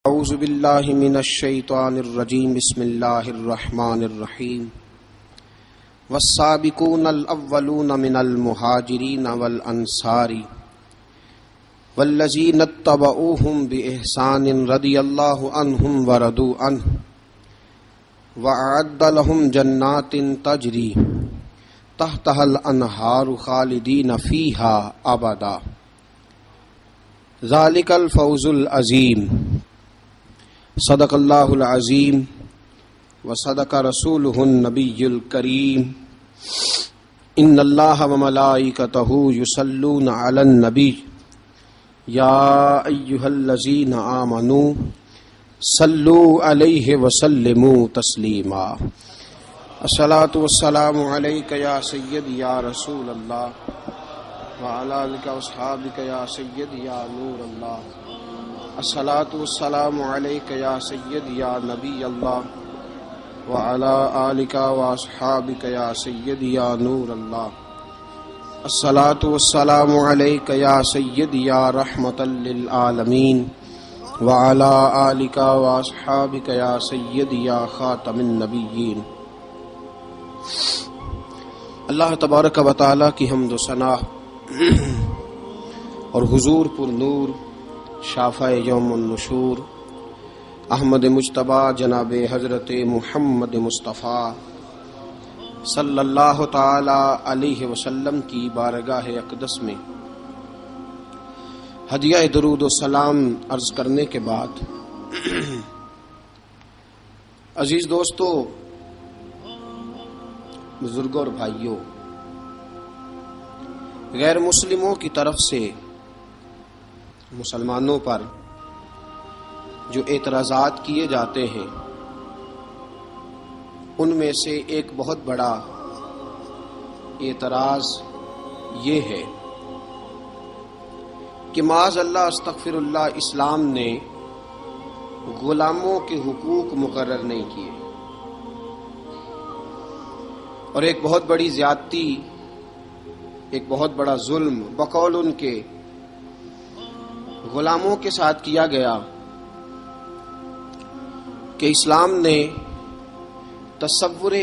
اعوذ باللہ من الشیطان الرجیم بسم اللہ الرحمن الرحیم والسابقون الاولون من المہاجرین والانصار والذین اتبعوہم بإحسان رضی اللہ عنہم ورضوا عنہ وأعد لهم جنات تجری تحتها الانہار خالدین فیہا ابدا ذالک الفوز العظیم صدق اللہ العظیم وصدق رسولہ النبی الکریم ان اللہ وملائکتہ یصلون علی النبی یا ایہا الذین آمنوا صلوا علیہ وسلموا تسلیما الصلاۃ والسلام علیک یا سیدی یا رسول اللہ وعلی آلک واصحابک یا سیدی یا نور اللہ الصلاۃ والسلام علیک یا سیدی یا نبی اللہ وعلی آلک واصحابک یا سیدی یا نور اللہ الصلاۃ والسلام علیک یا سیدی یا رحمۃ للعالمین وعلی آلک واصحابک یا سیدی یا خاتم النبیین۔ اللہ تبارک و تعالی کی حمد و ثنا اور حضور پر نور شافع یوم النشور احمد مجتبی جناب حضرت محمد مصطفیٰ صلی اللہ تعالی علیہ وسلم کی بارگاہ اقدس میں ہدیہ درود و سلام عرض کرنے کے بعد عزیز دوستو، بزرگوں اور بھائیوں، غیر مسلموں کی طرف سے مسلمانوں پر جو اعتراضات کیے جاتے ہیں ان میں سے ایک بہت بڑا اعتراض یہ ہے کہ معاذ اللہ استغفر اللہ اسلام نے غلاموں کے حقوق مقرر نہیں کیے، اور ایک بہت بڑی زیادتی، ایک بہت بڑا ظلم بقول ان کے غلاموں کے ساتھ کیا گیا کہ اسلام نے تصور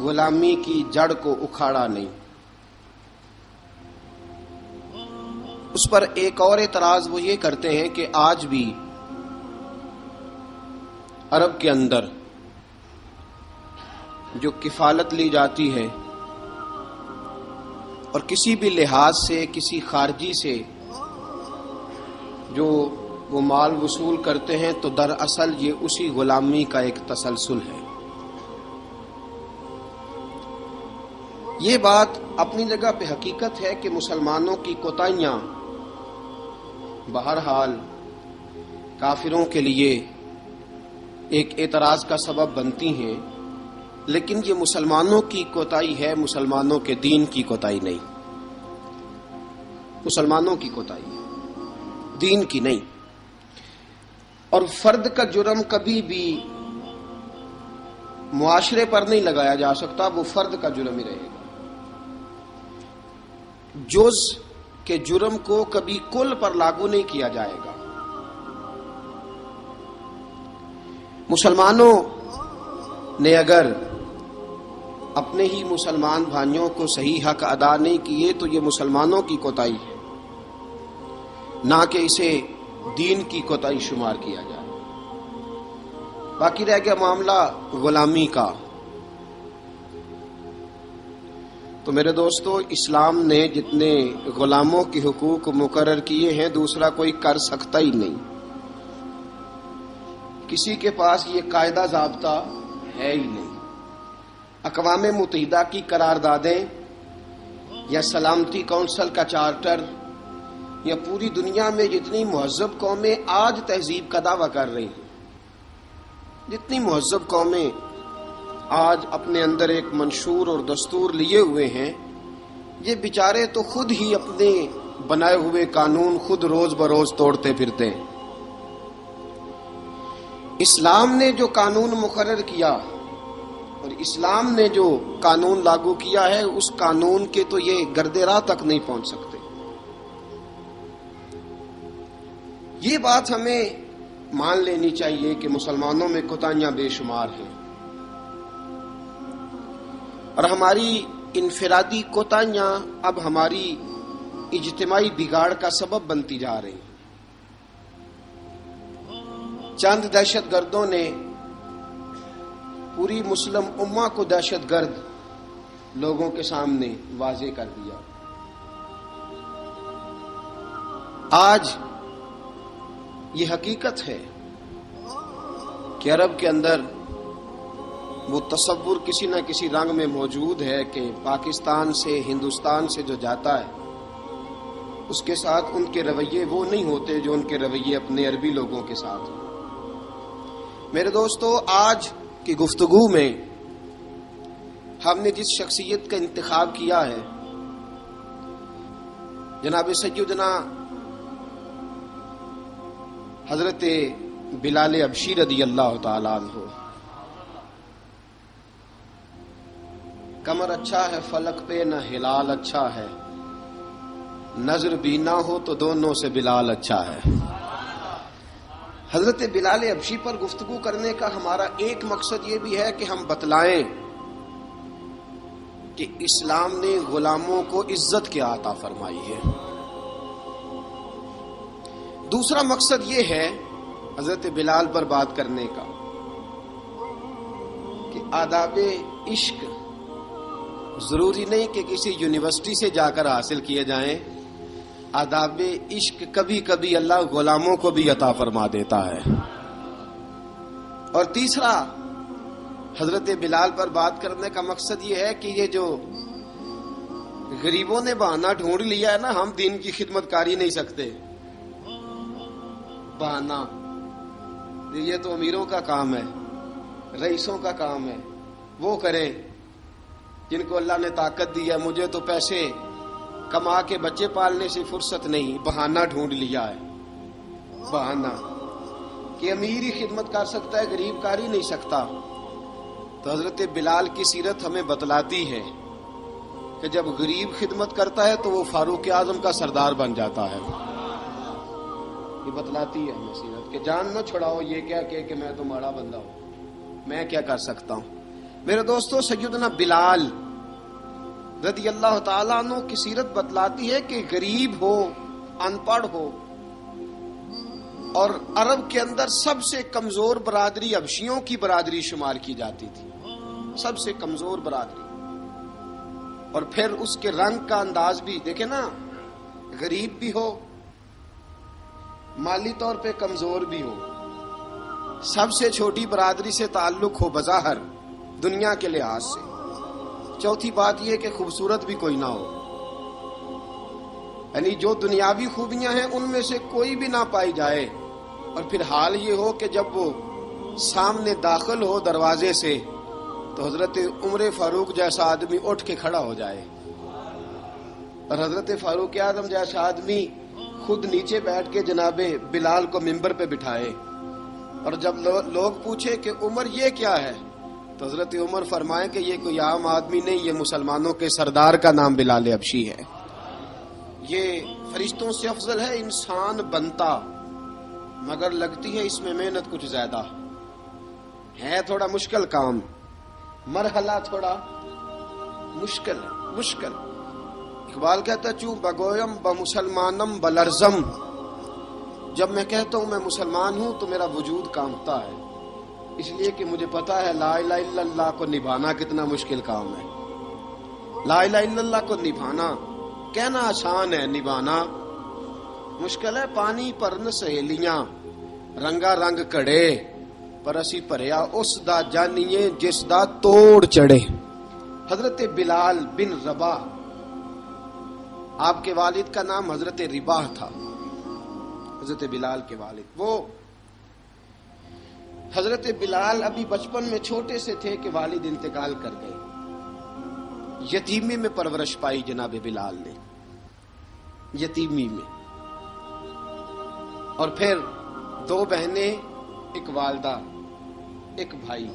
غلامی کی جڑ کو اکھاڑا نہیں۔ اس پر ایک اور اعتراض وہ یہ کرتے ہیں کہ آج بھی عرب کے اندر جو کفالت لی جاتی ہے اور کسی بھی لحاظ سے کسی خارجی سے جو وہ مال وصول کرتے ہیں تو دراصل یہ اسی غلامی کا ایک تسلسل ہے۔ یہ بات اپنی جگہ پہ حقیقت ہے کہ مسلمانوں کی کوتاہیاں بہرحال کافروں کے لیے ایک اعتراض کا سبب بنتی ہیں، لیکن یہ مسلمانوں کی کوتاہی ہے، مسلمانوں کے دین کی کوتاہی نہیں، مسلمانوں کی کوتاہی ہے، دین کی نہیں۔ اور فرد کا جرم کبھی بھی معاشرے پر نہیں لگایا جا سکتا، وہ فرد کا جرم ہی رہے گا۔ جز کے جرم کو کبھی کل پر لاگو نہیں کیا جائے گا۔ مسلمانوں نے اگر اپنے ہی مسلمان بھائیوں کو صحیح حق ادا نہیں کیے تو یہ مسلمانوں کی کوتاہی ہے، نہ کہ اسے دین کی کوتاہی شمار کیا جائے۔ باقی رہ گیا معاملہ غلامی کا، تو میرے دوستو، اسلام نے جتنے غلاموں کے حقوق مقرر کیے ہیں دوسرا کوئی کر سکتا ہی نہیں۔ کسی کے پاس یہ قاعدہ ضابطہ ہے ہی نہیں۔ اقوام متحدہ کی قراردادیں یا سلامتی کونسل کا چارٹر یا پوری دنیا میں جتنی مہذب قومیں آج تہذیب کا دعویٰ کر رہی ہیں، جتنی مہذب قومیں آج اپنے اندر ایک منشور اور دستور لیے ہوئے ہیں، یہ بیچارے تو خود ہی اپنے بنائے ہوئے قانون خود روز بروز توڑتے پھرتے ہیں۔ اسلام نے جو قانون مقرر کیا اور اسلام نے جو قانون لاگو کیا ہے، اس قانون کے تو یہ گرد راہ تک نہیں پہنچ سکتے۔ یہ بات ہمیں مان لینی چاہیے کہ مسلمانوں میں کوتاہیاں بے شمار ہیں، اور ہماری انفرادی کوتاہیاں اب ہماری اجتماعی بگاڑ کا سبب بنتی جا رہی ہیں۔ چند دہشت گردوں نے پوری مسلم امہ کو دہشت گرد لوگوں کے سامنے واضح کر دیا۔ آج یہ حقیقت ہے کہ عرب کے اندر وہ تصور کسی نہ کسی رنگ میں موجود ہے کہ پاکستان سے، ہندوستان سے جو جاتا ہے اس کے ساتھ ان کے رویے وہ نہیں ہوتے جو ان کے رویے اپنے عربی لوگوں کے ساتھ ہیں۔ میرے دوستو، آج کی گفتگو میں ہم نے جس شخصیت کا انتخاب کیا ہے، جناب سیدنا حضرت بلال حبشی رضی اللہ تعالیٰ عنہ۔ کمر اچھا ہے فلک پہ نہ ہلال اچھا ہے، نظر بھی نہ ہو تو دونوں سے بلال اچھا ہے۔ حضرت بلال حبشی پر گفتگو کرنے کا ہمارا ایک مقصد یہ بھی ہے کہ ہم بتلائیں کہ اسلام نے غلاموں کو عزت کیا عطا فرمائی ہے۔ دوسرا مقصد یہ ہے حضرت بلال پر بات کرنے کا کہ آداب عشق ضروری نہیں کہ کسی یونیورسٹی سے جا کر حاصل کیے جائیں، آداب عشق کبھی کبھی اللہ غلاموں کو بھی عطا فرما دیتا ہے۔ اور تیسرا حضرت بلال پر بات کرنے کا مقصد یہ ہے کہ یہ جو غریبوں نے بہانہ ڈھونڈ لیا ہے نا، ہم دین کی خدمت کر ہی نہیں سکتے، بہانہ یہ تو امیروں کا کام ہے، رئیسوں کا کام ہے، وہ کریں جن کو اللہ نے طاقت دی ہے۔ مجھے تو پیسے کما کے بچے پالنے سے فرصت نہیں، بہانہ ڈھونڈ لیا ہے، بہانہ کہ امیر ہی خدمت کر سکتا ہے، غریب کر ہی نہیں سکتا۔ تو حضرت بلال کی سیرت ہمیں بتلاتی ہے کہ جب غریب خدمت کرتا ہے تو وہ فاروق اعظم کا سردار بن جاتا ہے۔ یہ بتلاتی ہے ہمیں سیرت کہ جان نہ چھڑاؤ یہ کیا کہ میں تو ماڑا بندہ ہوں، میں کیا کر سکتا ہوں۔ میرے دوستو، سیدنا بلال رضی اللہ تعالیٰ عنہ کی سیرت بتلاتی ہے کہ غریب ہو، ان پڑھ ہو، اور عرب کے اندر سب سے کمزور برادری حبشیوں کی برادری شمار کی جاتی تھی، سب سے کمزور برادری۔ اور پھر اس کے رنگ کا انداز بھی دیکھیں نا، غریب بھی ہو، مالی طور پہ کمزور بھی ہو، سب سے چھوٹی برادری سے تعلق ہو بظاہر دنیا کے لحاظ سے، چوتھی بات یہ کہ خوبصورت بھی کوئی نہ ہو، یعنی جو دنیاوی خوبیاں ہیں ان میں سے کوئی بھی نہ پائی جائے، اور پھر حال یہ ہو کہ جب وہ سامنے داخل ہو دروازے سے تو حضرت عمر فاروق جیسا آدمی اٹھ کے کھڑا ہو جائے، اور حضرت فاروق اعظم جیسا آدمی خود نیچے بیٹھ کے جناب بلال کو منبر پہ بٹھائے، اور جب لوگ پوچھے کہ عمر یہ کیا ہے تو حضرت عمر فرمائے کہ یہ کوئی عام آدمی نہیں، یہ مسلمانوں کے سردار کا نام بلال حبشی ہے، یہ فرشتوں سے افضل ہے، انسان بنتا مگر لگتی ہے اس میں محنت کچھ زیادہ ہے، تھوڑا مشکل کام، مرحلہ تھوڑا مشکل اقبال کہتا چوں بگویم بمسلمانم بلرزم، جب میں کہتا ہوں میں مسلمان ہوں تو میرا وجود کانپتا ہے، اس لیے کہ مجھے پتا ہے لا الہ الا اللہ کو نبھانا کتنا مشکل کام ہے۔ لا الہ الا اللہ کو نبھانا کہنا آسان ہے، نبھانا مشکل ہے۔ پانی پرن سہیلیاں رنگا رنگ کڑے، پر اسی پریا اس دا جانیے جس دا توڑ چڑھے۔ حضرت بلال بن رباح، آپ کے والد کا نام حضرت رباح تھا، حضرت بلال کے والد۔ وہ حضرت بلال ابھی بچپن میں چھوٹے سے تھے کہ والد انتقال کر گئے، یتیمی میں پرورش پائی جناب بلال نے، یتیمی میں، اور پھر دو بہنیں، ایک والدہ، ایک بھائی۔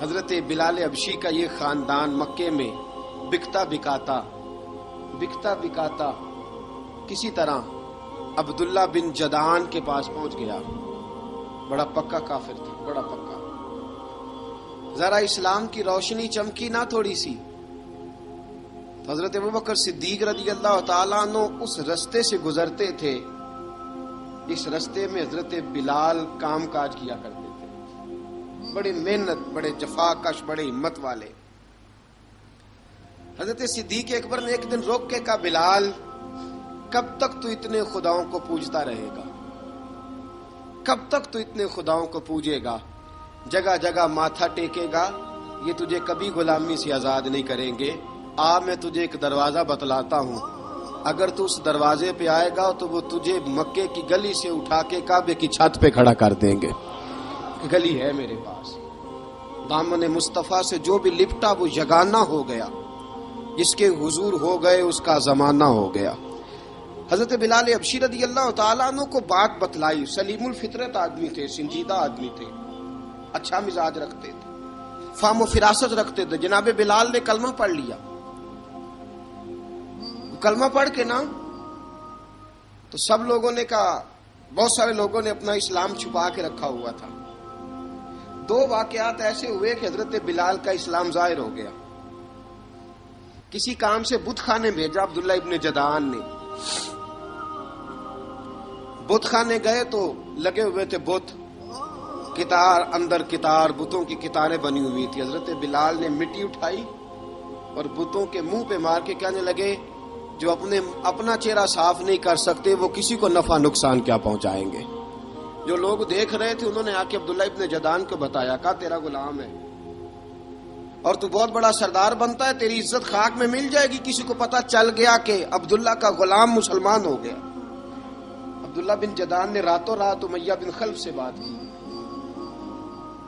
حضرت بلال حبشی کا یہ خاندان مکے میں بکتا بکاتا کسی طرح عبداللہ بن جدعان کے پاس پہنچ گیا، بڑا پکا کافر تھا، بڑا پکا. ذرا اسلام کی روشنی چمکی نہ تھوڑی سی، حضرت ابوبکر صدیق رضی اللہ تعالیٰ عنہ اس رستے سے گزرتے تھے، اس رستے میں حضرت بلال کام کاج کیا کرتے تھے، بڑے محنت، بڑے جفا کش، بڑے ہمت والے. حضرت صدیق اکبر نے ایک دن روک کے کہا، بلال کب تک تو اتنے خداؤں کو پوجتا رہے گا؟ کب تک تو اتنے خداؤں کو پوجے گا، جگہ جگہ ماتھا ٹیکے گا؟ یہ تجھے کبھی غلامی سے آزاد نہیں کریں گے. میں تجھے ایک دروازہ بتلاتا ہوں، اگر تو اس دروازے پہ آئے گا تو وہ تجھے مکے کی گلی سے اٹھا کے کعبے کی چھت پہ کھڑا کر دیں گے. گلی ہے میرے پاس، دامن مصطفیٰ سے جو بھی لپٹا وہ یگانہ ہو گیا، جس کے حضور ہو گئے اس کا زمانہ ہو گیا. حضرت بلال حبشی رضی اللہ تعالیٰ عنہ کو بات بتلائی. سلیم الفطرت آدمی تھے، سنجیدہ آدمی تھے، اچھا مزاج رکھتے تھے، فہم و فراست رکھتے تھے. جناب بلال نے کلمہ پڑھ لیا. کلمہ پڑھ کے نا تو سب لوگوں نے کہا، بہت سارے لوگوں نے اپنا اسلام چھپا کے رکھا ہوا تھا. دو واقعات ایسے ہوئے کہ حضرت بلال کا اسلام ظاہر ہو گیا. کسی کام سے بت خانے بھیجا عبداللہ ابن جدعان نے. بت خانے گئے تو لگے ہوئے تھے بت، کتار اندر کتار، بتوں کی کتاریں بنی ہوئی تھی. حضرت بلال نے مٹی اٹھائی اور بتوں کے منہ پہ مار کے کہنے لگے، جو اپنا چہرہ صاف نہیں کر سکتے وہ کسی کو نفع نقصان کیا پہنچائیں گے. جو لوگ دیکھ رہے تھے انہوں نے آ کے عبداللہ ابن جدعان کو بتایا، کہا تیرا غلام ہے اور تو بہت بڑا سردار بنتا ہے، تیری عزت خاک میں مل جائے گی کسی کو پتہ چل گیا کہ عبداللہ کا غلام مسلمان ہو گیا. عبداللہ بن جدعان نے راتوں رات امیہ بن خلف سے بات کی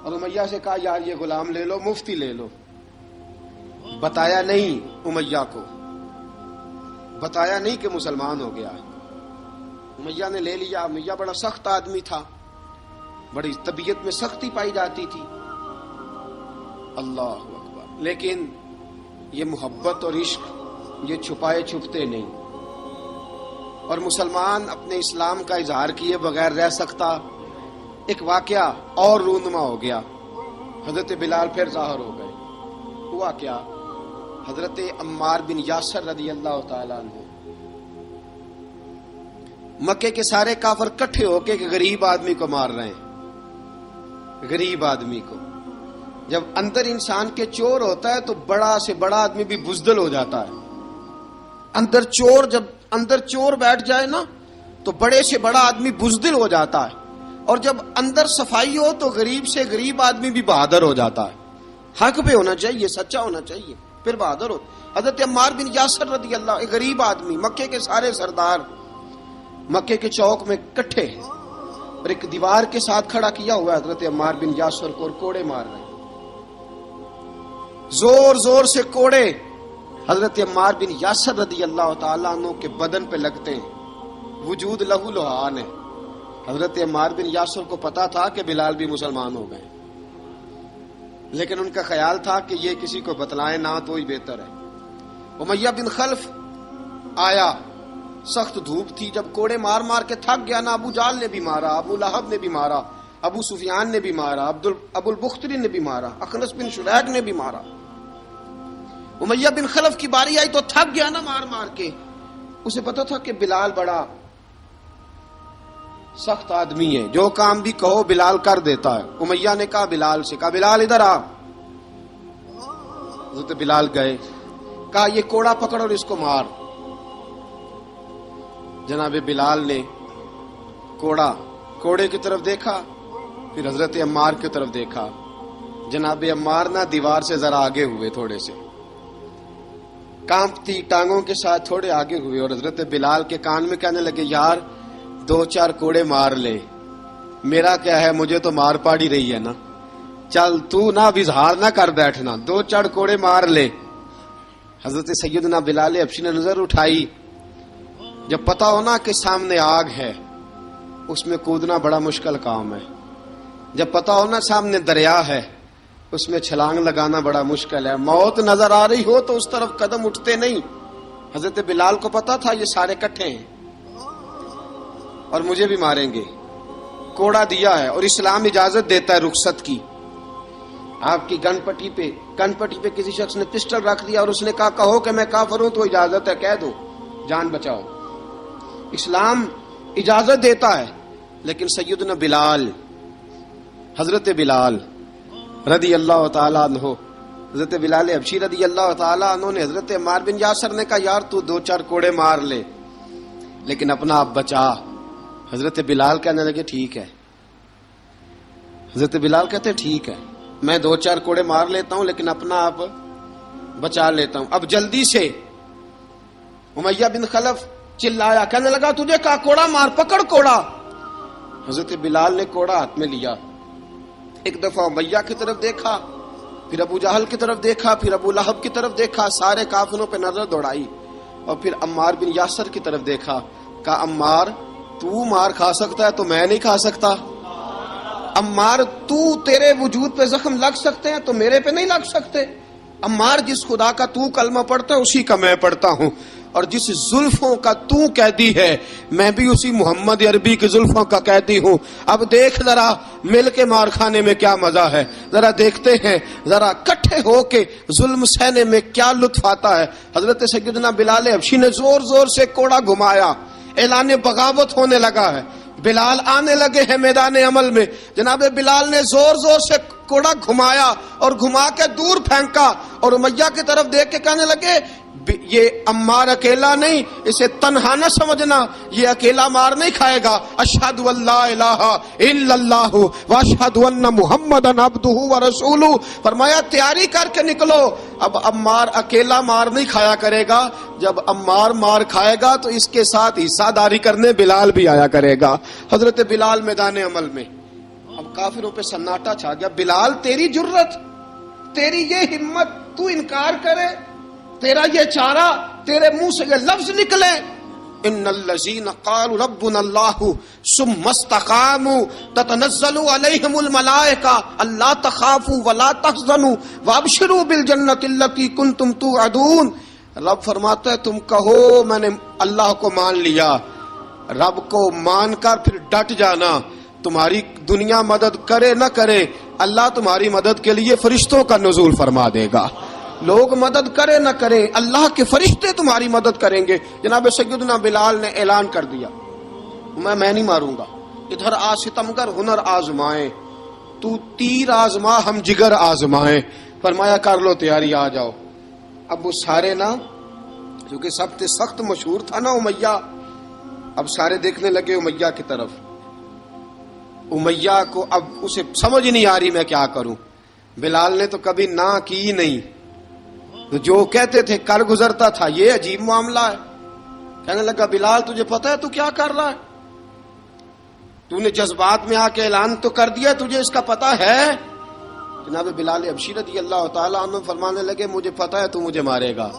اور امیہ سے کہا، یار یہ غلام لے لو، مفتی لے لو. بتایا نہیں امیہ کو، بتایا نہیں کہ مسلمان ہو گیا. امیہ نے لے لیا. امیہ بڑا سخت آدمی تھا، بڑی طبیعت میں سختی پائی جاتی تھی. اللہ اکبر. لیکن یہ محبت اور عشق یہ چھپائے چھپتے نہیں، اور مسلمان اپنے اسلام کا اظہار کیے بغیر رہ سکتا. ایک واقعہ اور رونما ہو گیا. حضرت بلال پھر ظاہر ہو گئے. ہوا کیا؟ حضرت عمار بن یاسر رضی اللہ تعالیٰ عنہ، مکے کے سارے کافر کٹھے ہو کے ایک غریب آدمی کو مار رہے ہیں. غریب آدمی کو جب اندر انسان کے چور ہوتا ہے تو بڑا سے بڑا آدمی بھی بزدل ہو جاتا ہے. جب اندر چور بیٹھ جائے نا تو بڑے سے بڑا آدمی بزدل ہو جاتا ہے، اور جب اندر صفائی ہو تو غریب سے غریب آدمی بھی بہادر ہو جاتا ہے. حق پہ ہونا چاہیے، سچا ہونا چاہیے، پھر بہادر ہو. حضرت عمار بن یاسر رضی اللہ، ایک غریب آدمی، مکے کے سارے سردار مکے کے چوک میں کٹھے اور ایک دیوار کے ساتھ کھڑا کیا ہوا ہے حضرت عمار بن یاسر کو، اور کوڑے مار رہے ہیں. زور زور سے کوڑے حضرت عمار بن یاسر رضی اللہ تعالیٰ عنہ کے بدن پہ لگتے ہیں. وجود لہو لہان ہے. حضرت عمار بن یاسر کو پتا تھا کہ بلال بھی مسلمان ہو گئے، لیکن ان کا خیال تھا کہ یہ کسی کو بتلائیں نہ تو ہی بہتر ہے. امیہ بن خلف آیا، سخت دھوپ تھی. جب کوڑے مار مار کے تھک گیا نا، ابو جال نے بھی مارا، ابو لہب نے بھی مارا، ابو سفیان نے بھی مارا، ابو البختری نے بھی مارا، اخنس بن شریک نے بھی مارا. امیہ بن خلف کی باری آئی تو تھک گیا نا مار مار کے. اسے پتا تھا کہ بلال بڑا سخت آدمی ہے، جو کام بھی کہو بلال کر دیتا ہے. امیہ نے کہا بلال سے، کہا بلال ادھر آ. حضرت بلال گئے، کہا یہ کوڑا پکڑ اور اس کو مار. جناب بلال نے کوڑے کی طرف دیکھا، پھر حضرت عمار کی طرف دیکھا. جناب عمار نہ دیوار سے ذرا آگے ہوئے، تھوڑے سے کانپتی ٹانگوں کے ساتھ تھوڑے آگے ہوئے، اور حضرت بلال کے کان میں کہنے لگے، یار 2-4 کوڑے مار لے، میرا کیا ہے، مجھے تو مار پاڑی رہی ہے نا، چل تو نہ اظہار نہ کر بیٹھنا، 2-4 کوڑے مار لے. حضرت سیدنا بلال حبشی نے نظر اٹھائی. جب پتا ہو نا کہ سامنے آگ ہے، اس میں کودنا بڑا مشکل کام ہے. جب پتا ہو نا سامنے دریا ہے، اس میں چھلانگ لگانا بڑا مشکل ہے. موت نظر آ رہی ہو تو اس طرف قدم اٹھتے نہیں. حضرت بلال کو پتا تھا یہ سارے کٹھے ہیں اور مجھے بھی ماریں گے. کوڑا دیا ہے اور اسلام اجازت دیتا ہے رخصت کی. آپ کی گن پٹی پہ کسی شخص نے پسٹل رکھ دیا اور اس نے کہا کہو کہ میں کافر ہوں تو اجازت ہے, کہہ دو, جان بچاؤ. اسلام اجازت دیتا ہے. لیکن سیدنا بلال, حضرت بلال رضی اللہ تعالیٰ عنہ, حضرت بلال حبشی رضی اللہ تعالیٰ عنہ نے حضرت عمار بن یاسر نے کہا یار تو 2-4 کوڑے مار لے لیکن اپنا آپ بچا. حضرت بلال کہنے لگے ٹھیک ہے. حضرت بلال کہتے ٹھیک ہے, میں 2-4 کوڑے مار لیتا ہوں لیکن اپنا آپ بچا لیتا ہوں. اب جلدی سے امیہ بن خلف چلایا, کہنے لگا تجھے کہا کوڑا مار, پکڑ کوڑا. حضرت بلال نے کوڑا ہاتھ میں لیا, ایک دفعہ امیہ کی طرف دیکھا, پھر ابو جہل کی طرف دیکھا, پھر ابو لہب کی طرف دیکھا, سارے کافروں پہ نظر دوڑائی, اور پھر عمار بن یاسر کی طرف دیکھا. کہا عمار تو مار کھا سکتا ہے تو میں نہیں کھا سکتا. عمار تیرے وجود پہ زخم لگ سکتے ہیں تو میرے پہ نہیں لگ سکتے. عمار جس خدا کا تو کلمہ پڑھتا ہے اسی کا میں پڑھتا ہوں, اور جس زلفوں کا تو قیدی ہے میں بھی اسی محمد عربی کی زلفوں کا قیدی ہوں. اب دیکھ ذرا مل کے مار کھانے میں کیا مزہ ہے, ذرا دیکھتے ہیں ذرا کٹھے ہو کے ظلم سہنے میں کیا لطف آتا ہے. حضرت سیدنا بلال حبشی نے زور زور سے کوڑا گھمایا, اعلان بغاوت ہونے لگا ہے. بلال آنے لگے ہیں میدان عمل میں. جناب بلال نے زور زور سے کوڑا گھمایا اور گھما کے دور پھینکا, اور امیہ کی طرف دیکھ کے کہنے لگے یہ عمار اکیلا نہیں, اسے تنہا نہ سمجھنا, یہ اکیلا مار نہیں کھائے گا. اشہد ان لا الہ الا اللہ واشہد ان محمدن عبدہ ورسولہ. فرمایا تیاری کر کے نکلو, اب عمار اکیلا مار نہیں کھایا کرے گا, جب عمار مار کھائے گا تو اس کے ساتھ حصہ داری کرنے بلال بھی آیا کرے گا. حضرت بلال میدان عمل میں, اب کافروں پہ سناٹا چھا گیا. بلال تیری جرت, تیری یہ ہمت, تو انکار کرے, تیرا یہ چارہ, تیرے منہ سے یہ لفظ نکلے ان الذین قالوا ربنا اللہ ثم استقاموا تتنزل علیہم الملائکہ الا تخافوا ولا تحزنوا وابشروا بالجنۃ التی کنتم توعدون. رب فرماتا ہے تم کہو میں نے اللہ کو مان لیا, رب کو مان کر پھر ڈٹ جانا. تمہاری دنیا مدد کرے نہ کرے, اللہ تمہاری مدد کے لیے فرشتوں کا نزول فرما دے گا. لوگ مدد کرے نہ کریں, اللہ کے فرشتے تمہاری مدد کریں گے. جناب سیدنا بلال نے اعلان کر دیا میں نہیں ماروں گا. ادھر آ ستمگر ہنر آزمائیں, تو تیر آزما ہم جگر آزمائیں. فرمایا کر لو تیاری, آ جاؤ. اب وہ سارے نا, کیونکہ سب سے سخت مشہور تھا نا امیہ, اب سارے دیکھنے لگے امیہ کی طرف. امیہ کو اب اسے سمجھ نہیں آ رہی میں کیا کروں. بلال نے تو کبھی نہ کی نہیں, جو کہتے تھے کر گزرتا تھا. یہ عجیب معاملہ ہے. کہنے لگا بلال تجھے پتا ہے تو کیا کر رہا ہے, تو نے جذبات میں آ کے اعلان تو کر دیا, تجھے اس کا پتا ہے. جناب بلال حبشی رضی اللہ تعالیٰ عنہ فرمانے لگے مجھے پتا ہے تو مجھے مارے گا,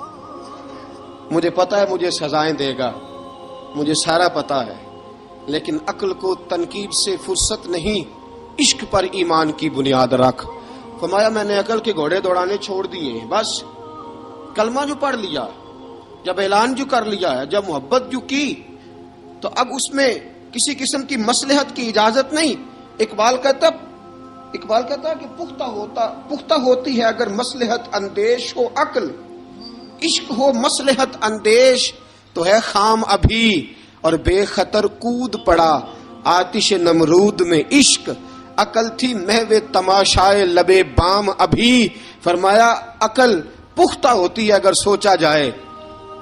مجھے پتا ہے مجھے سزائیں دے گا, مجھے سارا پتا ہے, لیکن عقل کو تنقید سے فرصت نہیں, عشق پر ایمان کی بنیاد رکھ. فرمایا میں نے عقل کے گھوڑے دوڑانے چھوڑ دیے ہیں, بس کلمہ جو پڑھ لیا, جب اعلان جو کر لیا ہے, جب محبت جو کی, تو اب اس میں کسی قسم کی مصلحت کی اجازت نہیں. اقبال کہتا ہے کہ پختہ ہوتی ہے اگر مصلحت اندیش ہو عقل, عشق ہو مصلحت اندیش تو ہے خام ابھی, اور بے خطر کود پڑا آتش نمرود میں عشق. عقل تھی محو تماشائے لبے بام ابھی. فرمایا عقل پختہ ہوتی ہے اگر سوچا جائے,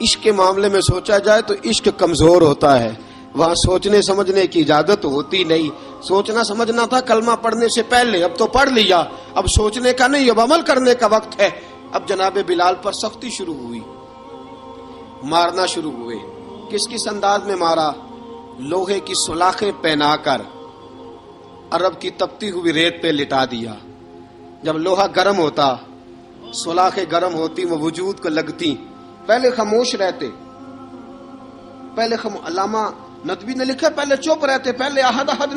عشق کے معاملے میں سوچا جائے تو عشق کمزور ہوتا ہے, وہاں سوچنے سمجھنے کی اجازت ہوتی نہیں. سوچنا سمجھنا تھا کلمہ پڑھنے سے پہلے, اب تو پڑھ لیا, اب سوچنے کا نہیں, اب عمل کرنے کا وقت ہے. اب جناب بلال پر سختی شروع ہوئی, مارنا شروع ہوئے. کس کس انداز میں مارا؟ لوہے کی سلاخیں پہنا کر عرب کی تپتی ہوئی ریت پہ لٹا دیا. جب لوہا گرم ہوتا, سلاخیں گرم ہوتی, وہ وجود کو لگتی, پہلے خاموش رہتے, علامہ ندوی نے لکھا پہلے چپ رہتے, پہلے احد احد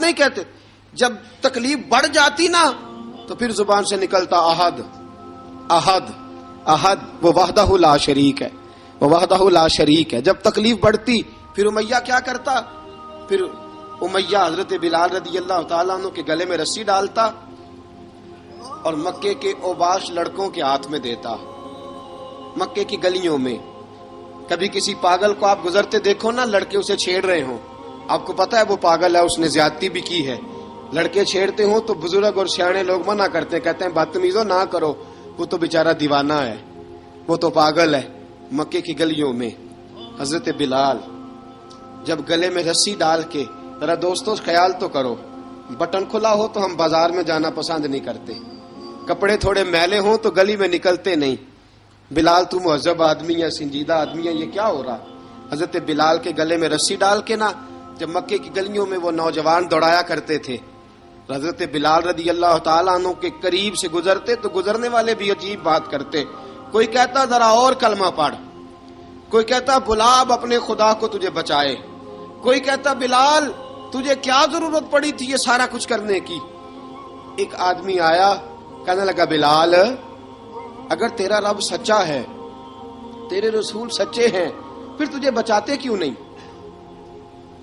نہیں کہتے, جب تکلیف بڑھ جاتی نا تو پھر زبان سے نکلتا احد احد احد, وہ وحدہ لا شریک ہے, جب تکلیف بڑھتی پھر امیہ کیا کرتا, پھر امیہ حضرت بلال رضی اللہ تعالیٰ عنہ کے گلے میں رسی ڈالتا اور مکے کے اوباش لڑکوں کے ہاتھ میں دیتا. مکے کی گلیوں میں کبھی کسی پاگل کو آپ گزرتے دیکھو نا، لڑکے اسے چھیڑ رہے ہوں، آپ کو پتا ہے وہ پاگل ہے، اس نے زیادتی بھی کی ہے. لڑکے چھیڑتے ہوں تو بزرگ اور سیانے لوگ منع کرتے ہیں، کہتے ہیں بدتمیزوں نہ کرو، وہ تو بیچارہ دیوانہ ہے، وہ تو پاگل ہے. مکے کی گلیوں میں حضرت بلال جب گلے میں رسی ڈال کے، ذرا دوستوں خیال تو کرو، بٹن کھلا ہو تو ہم بازار میں جانا پسند نہیں کرتے، کپڑے تھوڑے میلے ہوں تو گلی میں نکلتے نہیں. بلال تو مہذب آدمی ہے، سنجیدہ آدمی ہے، یہ کیا ہو رہا؟ حضرت بلال کے گلے میں رسی ڈال کے نا، جب مکے کی گلیوں میں وہ نوجوان دوڑایا کرتے تھے، حضرت بلال رضی اللہ تعالیٰ عنہ کے قریب سے گزرتے تو گزرنے والے بھی عجیب بات کرتے. کوئی کہتا ذرا اور کلمہ پڑھ، کوئی کہتا بلا اب اپنے خدا کو تجھے بچائے، کوئی کہتا بلال تجھے کیا ضرورت پڑی تھی یہ سارا کچھ کرنے کی. ایک آدمی آیا کہنے لگا بلال اگر تیرا رب سچا ہے، تیرے رسول سچے ہیں، پھر تجھے بچاتے کیوں نہیں؟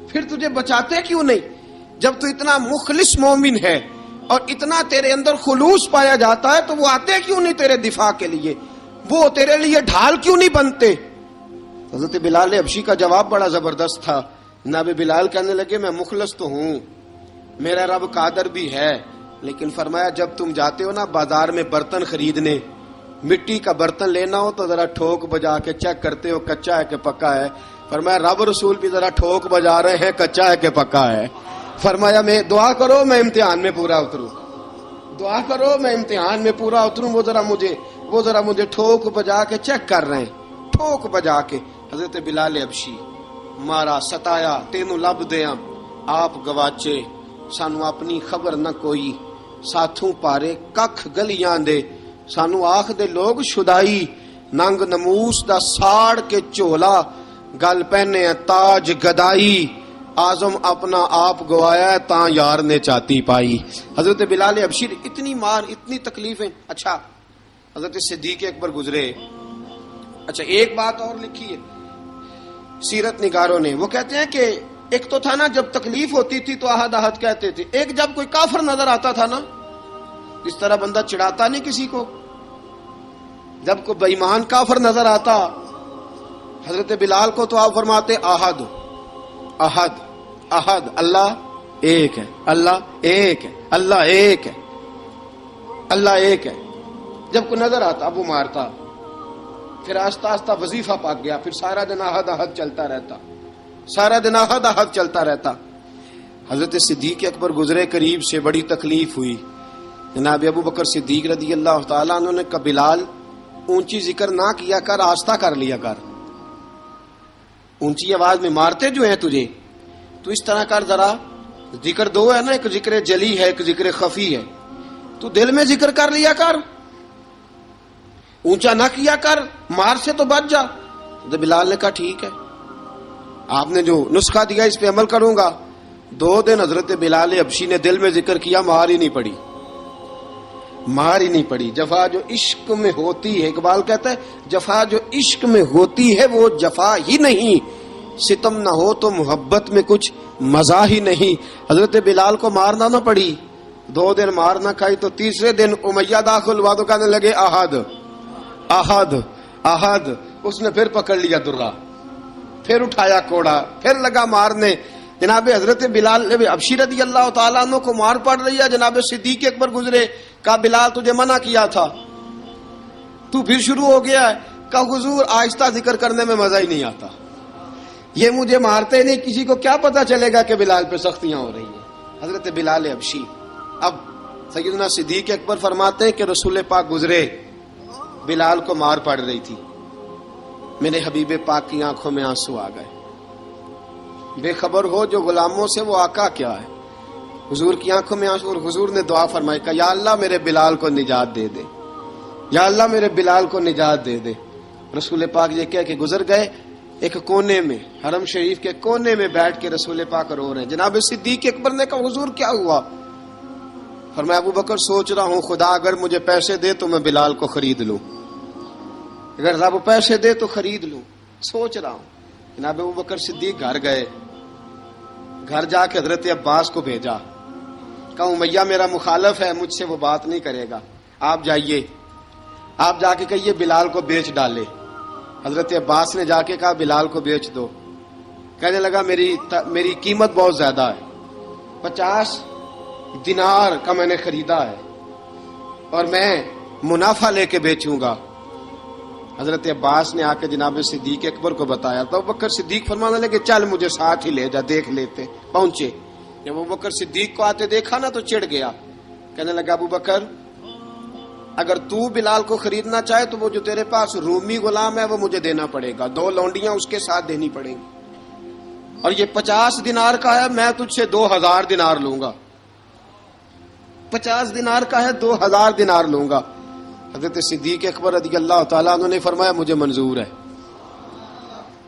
پھر تجھے بچاتے کیوں نہیں؟ جب تو اتنا مخلص مومن ہے اور اتنا تیرے اندر خلوص پایا جاتا ہے تو وہ آتے کیوں نہیں تیرے دفاع کے لیے؟ وہ تیرے لیے ڈھال کیوں نہیں بنتے؟ حضرت بلال حبشی کا جواب بڑا زبردست تھا. جناب بلال کہنے لگے میں مخلص تو ہوں، میرا رب قادر بھی ہے، لیکن فرمایا جب تم جاتے ہو نا بازار میں برتن خریدنے، مٹی کا برتن لینا ہو تو ذرا ٹھوک بجا کے چیک کرتے ہو کچا ہے کہ پکا ہے. فرمایا رب رسول بھی ذرا ٹھوک بجا رہے ہیں کچا ہے کہ پکا ہے. فرمایا میں دعا کرو میں امتحان میں پورا اتروں، دعا کرو میں امتحان میں پورا اتروں. وہ ذرا مجھے ٹھوک بجا کے چیک کر رہے ہیں، ٹھوک بجا کے. حضرت بلال حبشی مارا ستایا تینوں لب دیاں آپ گواچے سانو اپنی خبر نہ کوئی، ساتھوں پارے ککھ گلیاں دے سانو آخ دے لوگ شدائی، ننگ نموس دا ساڑ کے چولا گل پہنے تاج گدائی، آزم اپنا آپ گوایا ہے تاں یار نے چاتی پائی. حضرت بلال حبشی اتنی مار اتنی تکلیفیں. اچھا حضرت صدیق اکبر گزرے. اچھا ایک بات اور لکھی ہے سیرت نگاروں نے، وہ کہتے ہیں کہ ایک تو تھا نا جب تکلیف ہوتی تھی تو احد احد کہتے تھے، ایک جب کوئی کافر نظر آتا تھا نا، اس طرح بندہ چڑھاتا نہیں کسی کو، جب کوئی بے ایمان کافر نظر آتا حضرت بلال کو تو آپ فرماتے احد احد احد، اللہ ایک ہے، اللہ ایک ہے، اللہ ایک ہے، اللہ ایک ہے. جب کوئی نظر آتا اب وہ مارتا، پھر آہستہ آہستہ وظیفہ پاک گیا، پھر سارا دن احد احد چلتا رہتا، سارا دن احد احد چلتا رہتا. حضرت صدیق اکبر گزرے قریب سے، بڑی تکلیف ہوئی. جناب ابو بکر صدیق رضی اللہ تعالیٰ عنہ نے کہا بلال اونچی ذکر نہ کیا کر، آہستہ کر لیا کر، اونچی آواز میں مارتے جو ہیں تجھے تو اس طرح کر، ذرا ذکر دو ہے نا، ایک ذکر جلی ہے ایک ذکر خفی ہے، تو دل میں ذکر کر لیا کر، اونچا نہ کیا کر، مار سے تو بچ جا. تو بلال نے کہا ٹھیک ہے، آپ نے جو نسخہ دیا اس پہ عمل کروں گا. 2 دن حضرت بلال حبشی نے دل میں ذکر کیا، مار ہی نہیں پڑی، مار ہی نہیں پڑی. جفا جو عشق میں ہوتی ہے، اقبال کہتا ہے جفا جو عشق میں ہوتی ہے وہ جفا ہی نہیں، ستم نہ ہو تو محبت میں کچھ مزہ ہی نہیں. حضرت بلال کو مارنا نہ پڑی، 2 دن مار نہ کھائی تو تیسرے دن امیہ داخل ہوا تو کہنے لگے احد احد احد. اس نے پھر پکڑ لیا درہ، پھر اٹھایا کوڑا، پھر لگا مارنے. جناب حضرت بلال حبشی رضی اللہ تعالیٰ عنہ کو مار پڑ رہی ہے. جناب صدیق اکبر گزرے، کہا بلال تجھے منع کیا تھا، تو پھر شروع ہو گیا ہے. کہا حضور آہستہ ذکر کرنے میں مزہ ہی نہیں آتا، یہ مجھے مارتے نہیں، کسی کو کیا پتا چلے گا کہ بلال پہ سختیاں ہو رہی ہیں. حضرت بلال حبشی. اب سیدنا صدیق اکبر فرماتے ہیں کہ رسول پاک گزرے، بلال کو مار پڑ رہی تھی، میرے حبیب پاک کی آنکھوں میں آنسو آ گئے. بے خبر ہو جو غلاموں سے وہ آقا کیا ہے. حضور کی آنکھوں میں آنسو، اور حضور نے دعا فرمائی کہ یا اللہ میرے بلال کو نجات دے دے، یا اللہ میرے بلال کو نجات دے دے. رسول پاک یہ کہہ کے گزر گئے. ایک کونے میں حرم شریف کے کونے میں بیٹھ کے رسول پاک رو رہے ہیں. جناب صدیق اکبر نے کہا حضور کیا ہوا؟ فرمایا ابو بکر سوچ رہا ہوں خدا اگر مجھے پیسے دے تو میں بلال کو خرید لوں، اگر رب پیسے دے تو خرید لوں، سوچ رہا ہوں. جناب ابو بکر صدیق گھر گئے، گھر جا کے حضرت عباس کو بھیجا، کہا امیہ میرا مخالف ہے، مجھ سے وہ بات نہیں کرے گا، آپ جائیے، آپ جا کے کہیے بلال کو بیچ ڈالے۔ حضرت عباس نے جا کے کہا بلال کو بیچ دو۔ کہنے لگا میری قیمت بہت زیادہ ہے، 50 دینار کا میں نے خریدا ہے اور میں منافع لے کے بیچوں گا۔ حضرت عباس نے آ کے جناب صدیق اکبر کو بتایا تو ابوبکر صدیق فرمانے لگے چل مجھے ساتھ ہی لے جا، دیکھ لیتے۔ پہنچے، جب ابوبکر صدیق کو آتے دیکھا نا تو چڑ گیا، کہنے لگا ابوبکر اگر تو بلال کو خریدنا چاہے تو وہ جو تیرے پاس رومی غلام ہے وہ مجھے دینا پڑے گا، 2 لونڈیاں اس کے ساتھ دینی پڑیں گی، اور یہ 50 دینار کا ہے، میں تجھ سے 2000 دینار لوں گا، 50 دینار کا ہے 2000 دینار لوں گا۔ حضرت صدیق اکبر رضی اللہ تعالیٰ عنہ نے فرمایا مجھے منظور ہے،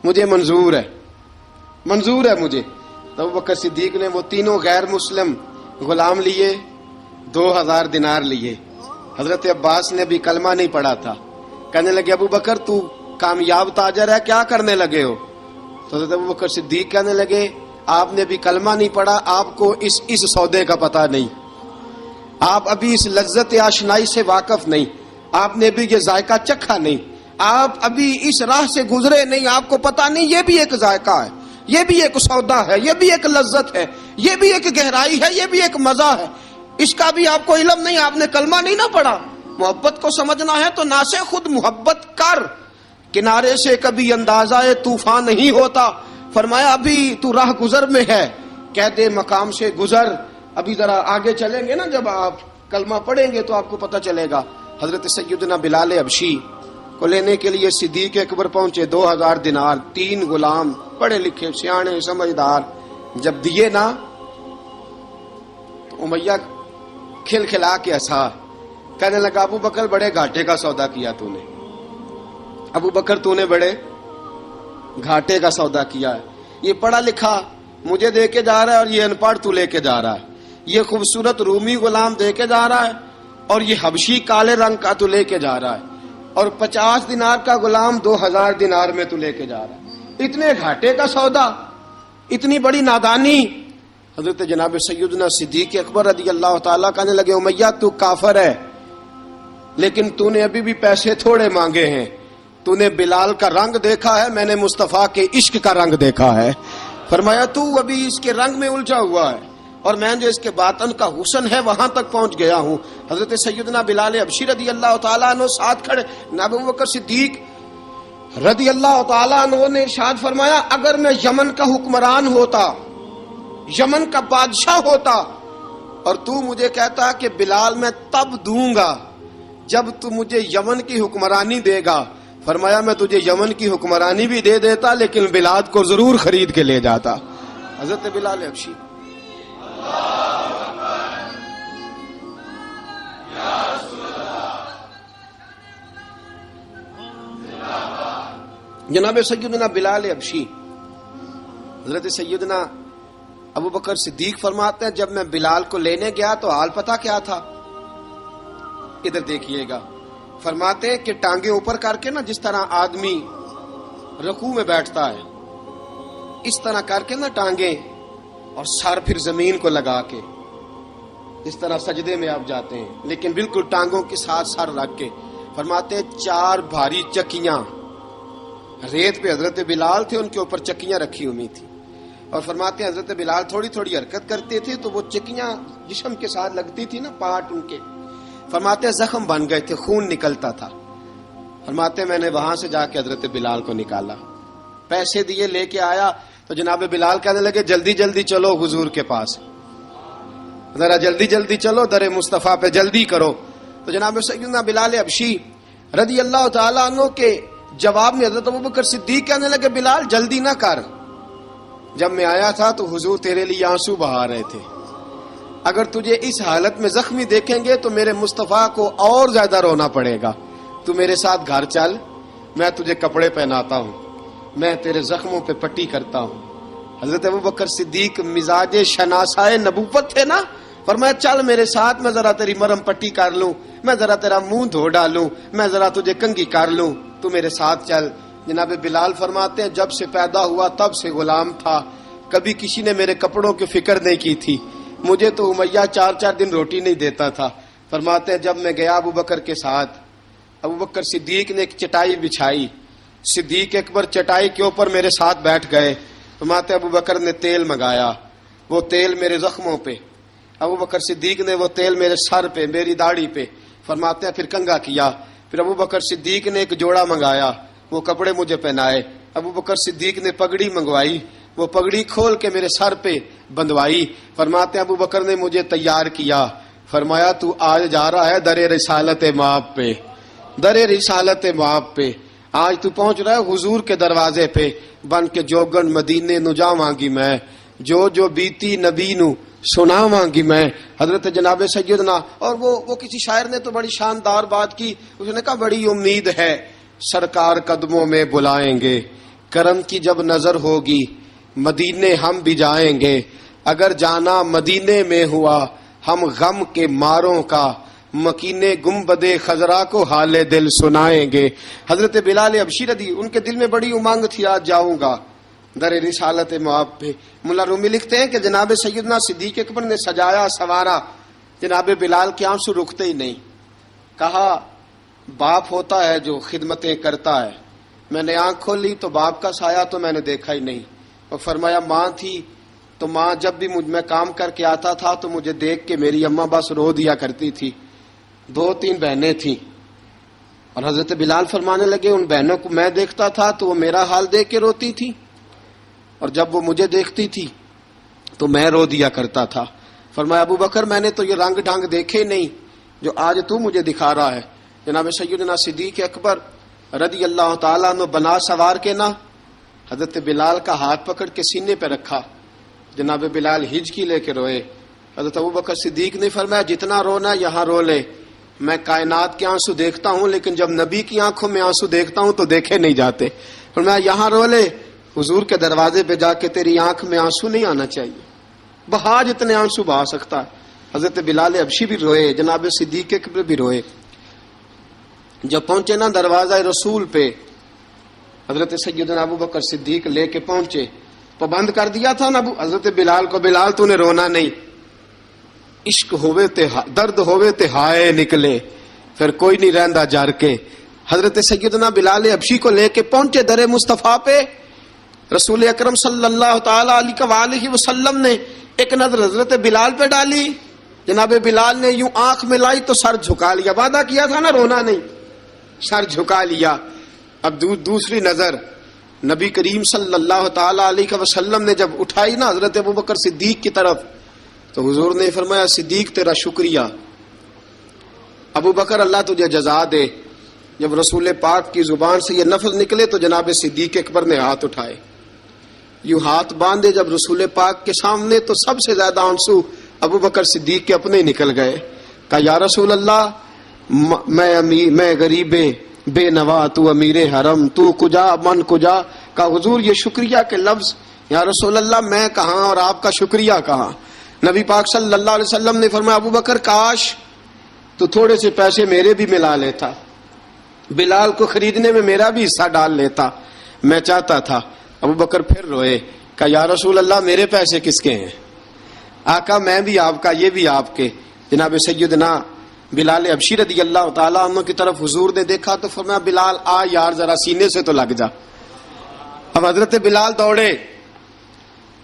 مجھے منظور ہے، منظور ہے مجھے۔ تو ابوبکر صدیق نے وہ تینوں غیر مسلم غلام لیے، 2000 دینار لیے۔ حضرت عباس نے بھی کلمہ نہیں پڑھا تھا، کہنے لگے ابوبکر تو کامیاب تاجر ہے، کیا کرنے لگے ہو؟ تو حضرت ابوبکر صدیق کہنے لگے آپ نے بھی کلمہ نہیں پڑھا، آپ کو اس سودے کا پتہ نہیں، آپ ابھی اس لذت آشنائی سے واقف نہیں، آپ نے بھی یہ ذائقہ چکھا نہیں، آپ ابھی اس راہ سے گزرے نہیں، آپ کو پتہ نہیں یہ بھی ایک ذائقہ ہے، یہ بھی ایک سودا ہے، یہ بھی ایک لذت ہے، یہ بھی ایک گہرائی ہے، یہ بھی ایک مزہ ہے، اس کا بھی آپ کو علم نہیں، آپ نے کلمہ نہیں نہ پڑھا۔ محبت کو سمجھنا ہے تو نہ سے خود محبت کر، کنارے سے کبھی اندازہ طوفان نہیں ہوتا۔ فرمایا ابھی تو راہ گزر میں ہے، کہہ دے مقام سے گزر، ابھی ذرا آگے چلیں گے نا، جب آپ کلمہ پڑھیں گے تو آپ کو پتہ چلے گا۔ حضرت سیدنا بلال حبشی کو لینے کے لیے صدیق اکبر پہنچے، 2000 دینار، 3 غلام پڑھے لکھے سیانے سمجھدار، جب دیے نا تو امیہ کھل کھلا کے ہنسا، کہنے لگا ابو بکر بڑے گھاٹے کا سودا کیا تو نے، ابو بکر تو نے بڑے گھاٹے کا سودا کیا ہے، یہ پڑھا لکھا مجھے دے کے جا رہا ہے اور یہ ان پڑھ تو لے کے جا رہا ہے، یہ خوبصورت رومی غلام دے کے جا رہا ہے اور یہ حبشی کالے رنگ کا تو لے کے جا رہا ہے، اور 50 دینار کا غلام 2000 دینار میں تو لے کے جا رہا ہے، اتنے گھاٹے کا سودا، اتنی بڑی نادانی۔ حضرت جناب سیدنا صدیق اکبر رضی اللہ تعالیٰ کہنے لگے امیہ تو کافر ہے، لیکن تو نے ابھی بھی پیسے تھوڑے مانگے ہیں، تو نے بلال کا رنگ دیکھا ہے، میں نے مصطفیٰ کے عشق کا رنگ دیکھا ہے۔ فرمایا تو ابھی اس کے رنگ میں الجھا ہوا ہے اور میں جو اس کے باطن کا حسن ہے وہاں تک پہنچ گیا ہوں۔ حضرت سیدنا بلال حبشی رضی اللہ تعالیٰ عنہ ساتھ کھڑے، ابو بکر صدیق رضی اللہ تعالیٰ عنہ نے ارشاد فرمایا اگر میں یمن کا حکمران ہوتا، یمن کا بادشاہ ہوتا، اور تو مجھے کہتا کہ بلال میں تب دوں گا جب تو مجھے یمن کی حکمرانی دے گا، فرمایا میں تجھے یمن کی حکمرانی بھی دے دیتا لیکن بلال کو ضرور خرید کے لے جاتا۔ حضرت بلال حبشی جناب سیدنا بلال حبشی، حضرت سیدنا ابو بکر صدیق فرماتے ہیں جب میں بلال کو لینے گیا تو حال پتہ کیا تھا، ادھر دیکھیے گا، فرماتے ہیں کہ ٹانگیں اوپر کر کے نا جس طرح آدمی رکوع میں بیٹھتا ہے اس طرح کر کے نا ٹانگیں، اور سر پھر زمین کو لگا کے اس طرح سجدے میں آپ جاتے ہیں، لیکن بالکل ٹانگوں کے ساتھ سر رکھ کے، فرماتے ہیں 4 بھاری چکیاں ریت پہ حضرت بلال تھے، ان کے اوپر چکیاں رکھی ہوئی تھی، اور فرماتے ہیں حضرت بلال تھوڑی تھوڑی حرکت کرتے تھے تو وہ چکیاں جسم کے ساتھ لگتی تھی نا، پارٹ ان کے، فرماتے ہیں زخم بن گئے تھے، خون نکلتا تھا، فرماتے ہیں میں نے وہاں سے جا کے حضرت بلال کو نکالا، پیسے دیے لے کے آیا تو جناب بلال کہنے لگے جلدی جلدی چلو حضور کے پاس، ذرا جلدی جلدی چلو در مصطفیٰ پہ جلدی کرو۔ تو جناب سیدنا بلال حبشی رضی اللہ تعالیٰ عنہ کے جواب میں حضرت ابوبکر صدیق کہنے لگے بلال جلدی نہ کر، جب میں آیا تھا تو حضور تیرے لیے آنسو بہا رہے تھے، اگر تجھے اس حالت میں زخمی دیکھیں گے تو میرے مصطفیٰ کو اور زیادہ رونا پڑے گا، تو میرے ساتھ گھر چل، میں تجھے کپڑے پہناتا ہوں، میں تیرے زخموں پہ پٹی کرتا ہوں۔ حضرت ابوبکر صدیق مزاج شناسائے نبوت تھے نا، فرمایا چل میرے ساتھ، میں ذرا تیری مرم پٹی کر لوں، میں ذرا تیرا منہ دھو ڈالوں، میں ذرا تجھے کنگھی کر لوں، تو میرے ساتھ چل۔ جناب بلال فرماتے ہیں جب سے پیدا ہوا تب سے غلام تھا، کبھی کسی نے میرے کپڑوں کی فکر نہیں کی تھی، مجھے تو امیہ 4 دن روٹی نہیں دیتا تھا۔ فرماتے ہیں جب میں گیا ابو بکر کے ساتھ، ابو بکر صدیق نے ایک چٹائی بچھائی، صدیق اکبر چٹائی کے اوپر میرے ساتھ بیٹھ گئے۔ فرماتے ابو بکر نے تیل منگایا، وہ تیل میرے زخموں پہ، ابو بکر صدیق نے وہ تیل میرے سر پہ، میری داڑھی پہ، فرماتے ہیں پھر کنگھا کیا۔ پھر ابو بکر صدیق نے ایک جوڑا منگایا، وہ کپڑے مجھے پہنائے۔ ابو بکر صدیق نے پگڑی منگوائی، وہ پگڑی کھول کے میرے سر پہ بندھوائی۔ فرماتے ہیں ابو بکر نے مجھے تیار کیا، فرمایا تو آج جا رہا ہے در رسالت مآب پہ، در رسالت مآب پہ، آج تو پہنچ رہا ہے حضور کے دروازے پہ، بن کے جوگن مدینے نو جاواں گی میں، جو بیتی نبی نو سنا مانگی میں۔ حضرت جناب سیدنا، اور وہ کسی شاعر نے تو بڑی شاندار بات کی، اس نے کہا بڑی امید ہے سرکار قدموں میں بلائیں گے، کرم کی جب نظر ہوگی مدینے ہم بھی جائیں گے، اگر جانا مدینے میں ہوا ہم غم کے ماروں کا، مکینے گنبد خضرا کو حال دل سنائیں گے۔ حضرت بلال حبشی رضی، ان کے دل میں بڑی امنگ تھی آج جاؤں گا در رسالت مآب پہ۔ ملا رومی لکھتے ہیں کہ جناب سیدنا صدیق اکبر نے سجایا سوارا، جناب بلال کے آنسو رکتے ہی نہیں۔ کہا باپ ہوتا ہے جو خدمتیں کرتا ہے، میں نے آنکھ کھولی تو باپ کا سایہ تو میں نے دیکھا ہی نہیں، اور فرمایا ماں تھی تو ماں جب بھی میں کام کر کے آتا تھا تو مجھے دیکھ کے میری اماں بس رو دیا کرتی تھی۔ 2-3 بہنیں تھیں، اور حضرت بلال فرمانے لگے ان بہنوں کو میں دیکھتا تھا تو وہ میرا حال دیکھ کے روتی تھی، اور جب وہ مجھے دیکھتی تھی تو میں رو دیا کرتا تھا۔ فرمایا ابو بکر میں نے تو یہ رنگ ڈھنگ دیکھے نہیں جو آج تو مجھے دکھا رہا ہے۔ جناب سیدنا صدیق اکبر رضی اللہ تعالیٰ عنہ بنا سوار کے نہ حضرت بلال کا ہاتھ پکڑ کے سینے پہ رکھا، جناب بلال ہجکی لے کے روئے۔ حضرت ابو بکر صدیق نے فرمایا جتنا رونا یہاں رو لے، میں کائنات کے آنسو دیکھتا ہوں لیکن جب نبی کی آنکھوں میں آنسو دیکھتا ہوں تو دیکھے نہیں جاتے۔ فرمایا یہاں رو لے، حضور کے دروازے پہ جا کے تیری آنکھ میں آنسو نہیں آنا چاہیے، بہا جتنے آنسو بہا سکتا ہے۔ حضرت بلال حبشی بھی روئے، جناب صدیق اکبر بھی روئے۔ جب پہنچے نا دروازہ رسول پہ، حضرت سیدنا ابو بکر صدیق لے کے پہنچے، پابند کر دیا تھا نا حضرت بلال کو، بلال تو نے رونا نہیں، عشق ہوئے تے درد ہوئے تے ہائے نکلے، پھر کوئی نہیں رہندا جر کے۔ حضرت سیدنا بلال حبشی کو لے کے پہنچے در مصطفیٰ پہ، رسول اکرم صلی اللہ تعالی علیہ وسلم نے ایک نظر حضرت بلال پہ ڈالی، جناب بلال نے یوں آنکھ میں لائی تو سر جھکا لیا، وعدہ کیا تھا نا رونا نہیں، سر جھکا لیا۔ اب دوسری نظر نبی کریم صلی اللہ تعالی علیہ وسلم نے جب اٹھائی نا حضرت ابوبکر صدیق کی طرف، تو حضور نے فرمایا صدیق تیرا شکریہ، ابو بکر اللہ تجھے جزا دے۔ جب رسول پاک کی زبان سے یہ لفظ نکلے تو جناب صدیق اکبر نے ہاتھ اٹھائے، یوں ہاتھ باندھے جب رسول پاک کے سامنے، تو سب سے زیادہ آنسو ابو بکر صدیق کے اپنے نکل گئے۔ کہا یا رسول اللہ میں غریب بے نوا، تو امیر حرم، تو کجا من کجا۔ کہا حضور یہ شکریہ کے لفظ، یا رسول اللہ میں کہاں اور آپ کا شکریہ کہاں۔ نبی پاک صلی اللہ علیہ وسلم نے فرمایا ابو بکر کاش تو تھوڑے سے پیسے میرے بھی ملا لیتا، بلال کو خریدنے میں میرا بھی حصہ ڈال لیتا، میں چاہتا تھا۔ ابو بکر پھر روئے، کہا یا رسول اللہ میرے پیسے کس کے ہیں؟ آقا میں بھی آپ کا، یہ بھی آپ کے۔ جناب سیدنا بلال حبشی رضی اللہ تعالیٰ عنہ کی طرف حضور نے دیکھا تو فرمایا بلال آ یار ذرا سینے سے تو لگ جا۔ اب حضرت بلال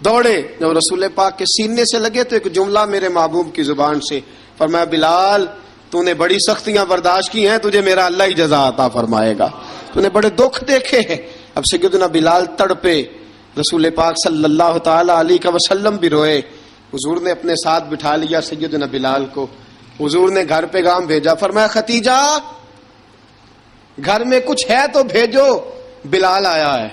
دوڑے، جب رسول پاک کے سینے سے لگے تو ایک جملہ میرے محبوب کی زبان سے، فرمایا بلال تو نے بڑی سختیاں برداشت کی ہیں، تجھے میرا اللہ ہی جزا عطا فرمائے گا، تو نے بڑے دکھ دیکھے ہیں۔ اب سیدنا بلال تڑپے، رسول پاک صلی اللہ تعالی علیہ وسلم بھی روئے۔ حضور نے اپنے ساتھ بٹھا لیا سیدنا بلال کو، حضور نے گھر پیغام بھیجا، فرمایا ختیجہ گھر میں کچھ ہے تو بھیجو، بلال آیا ہے۔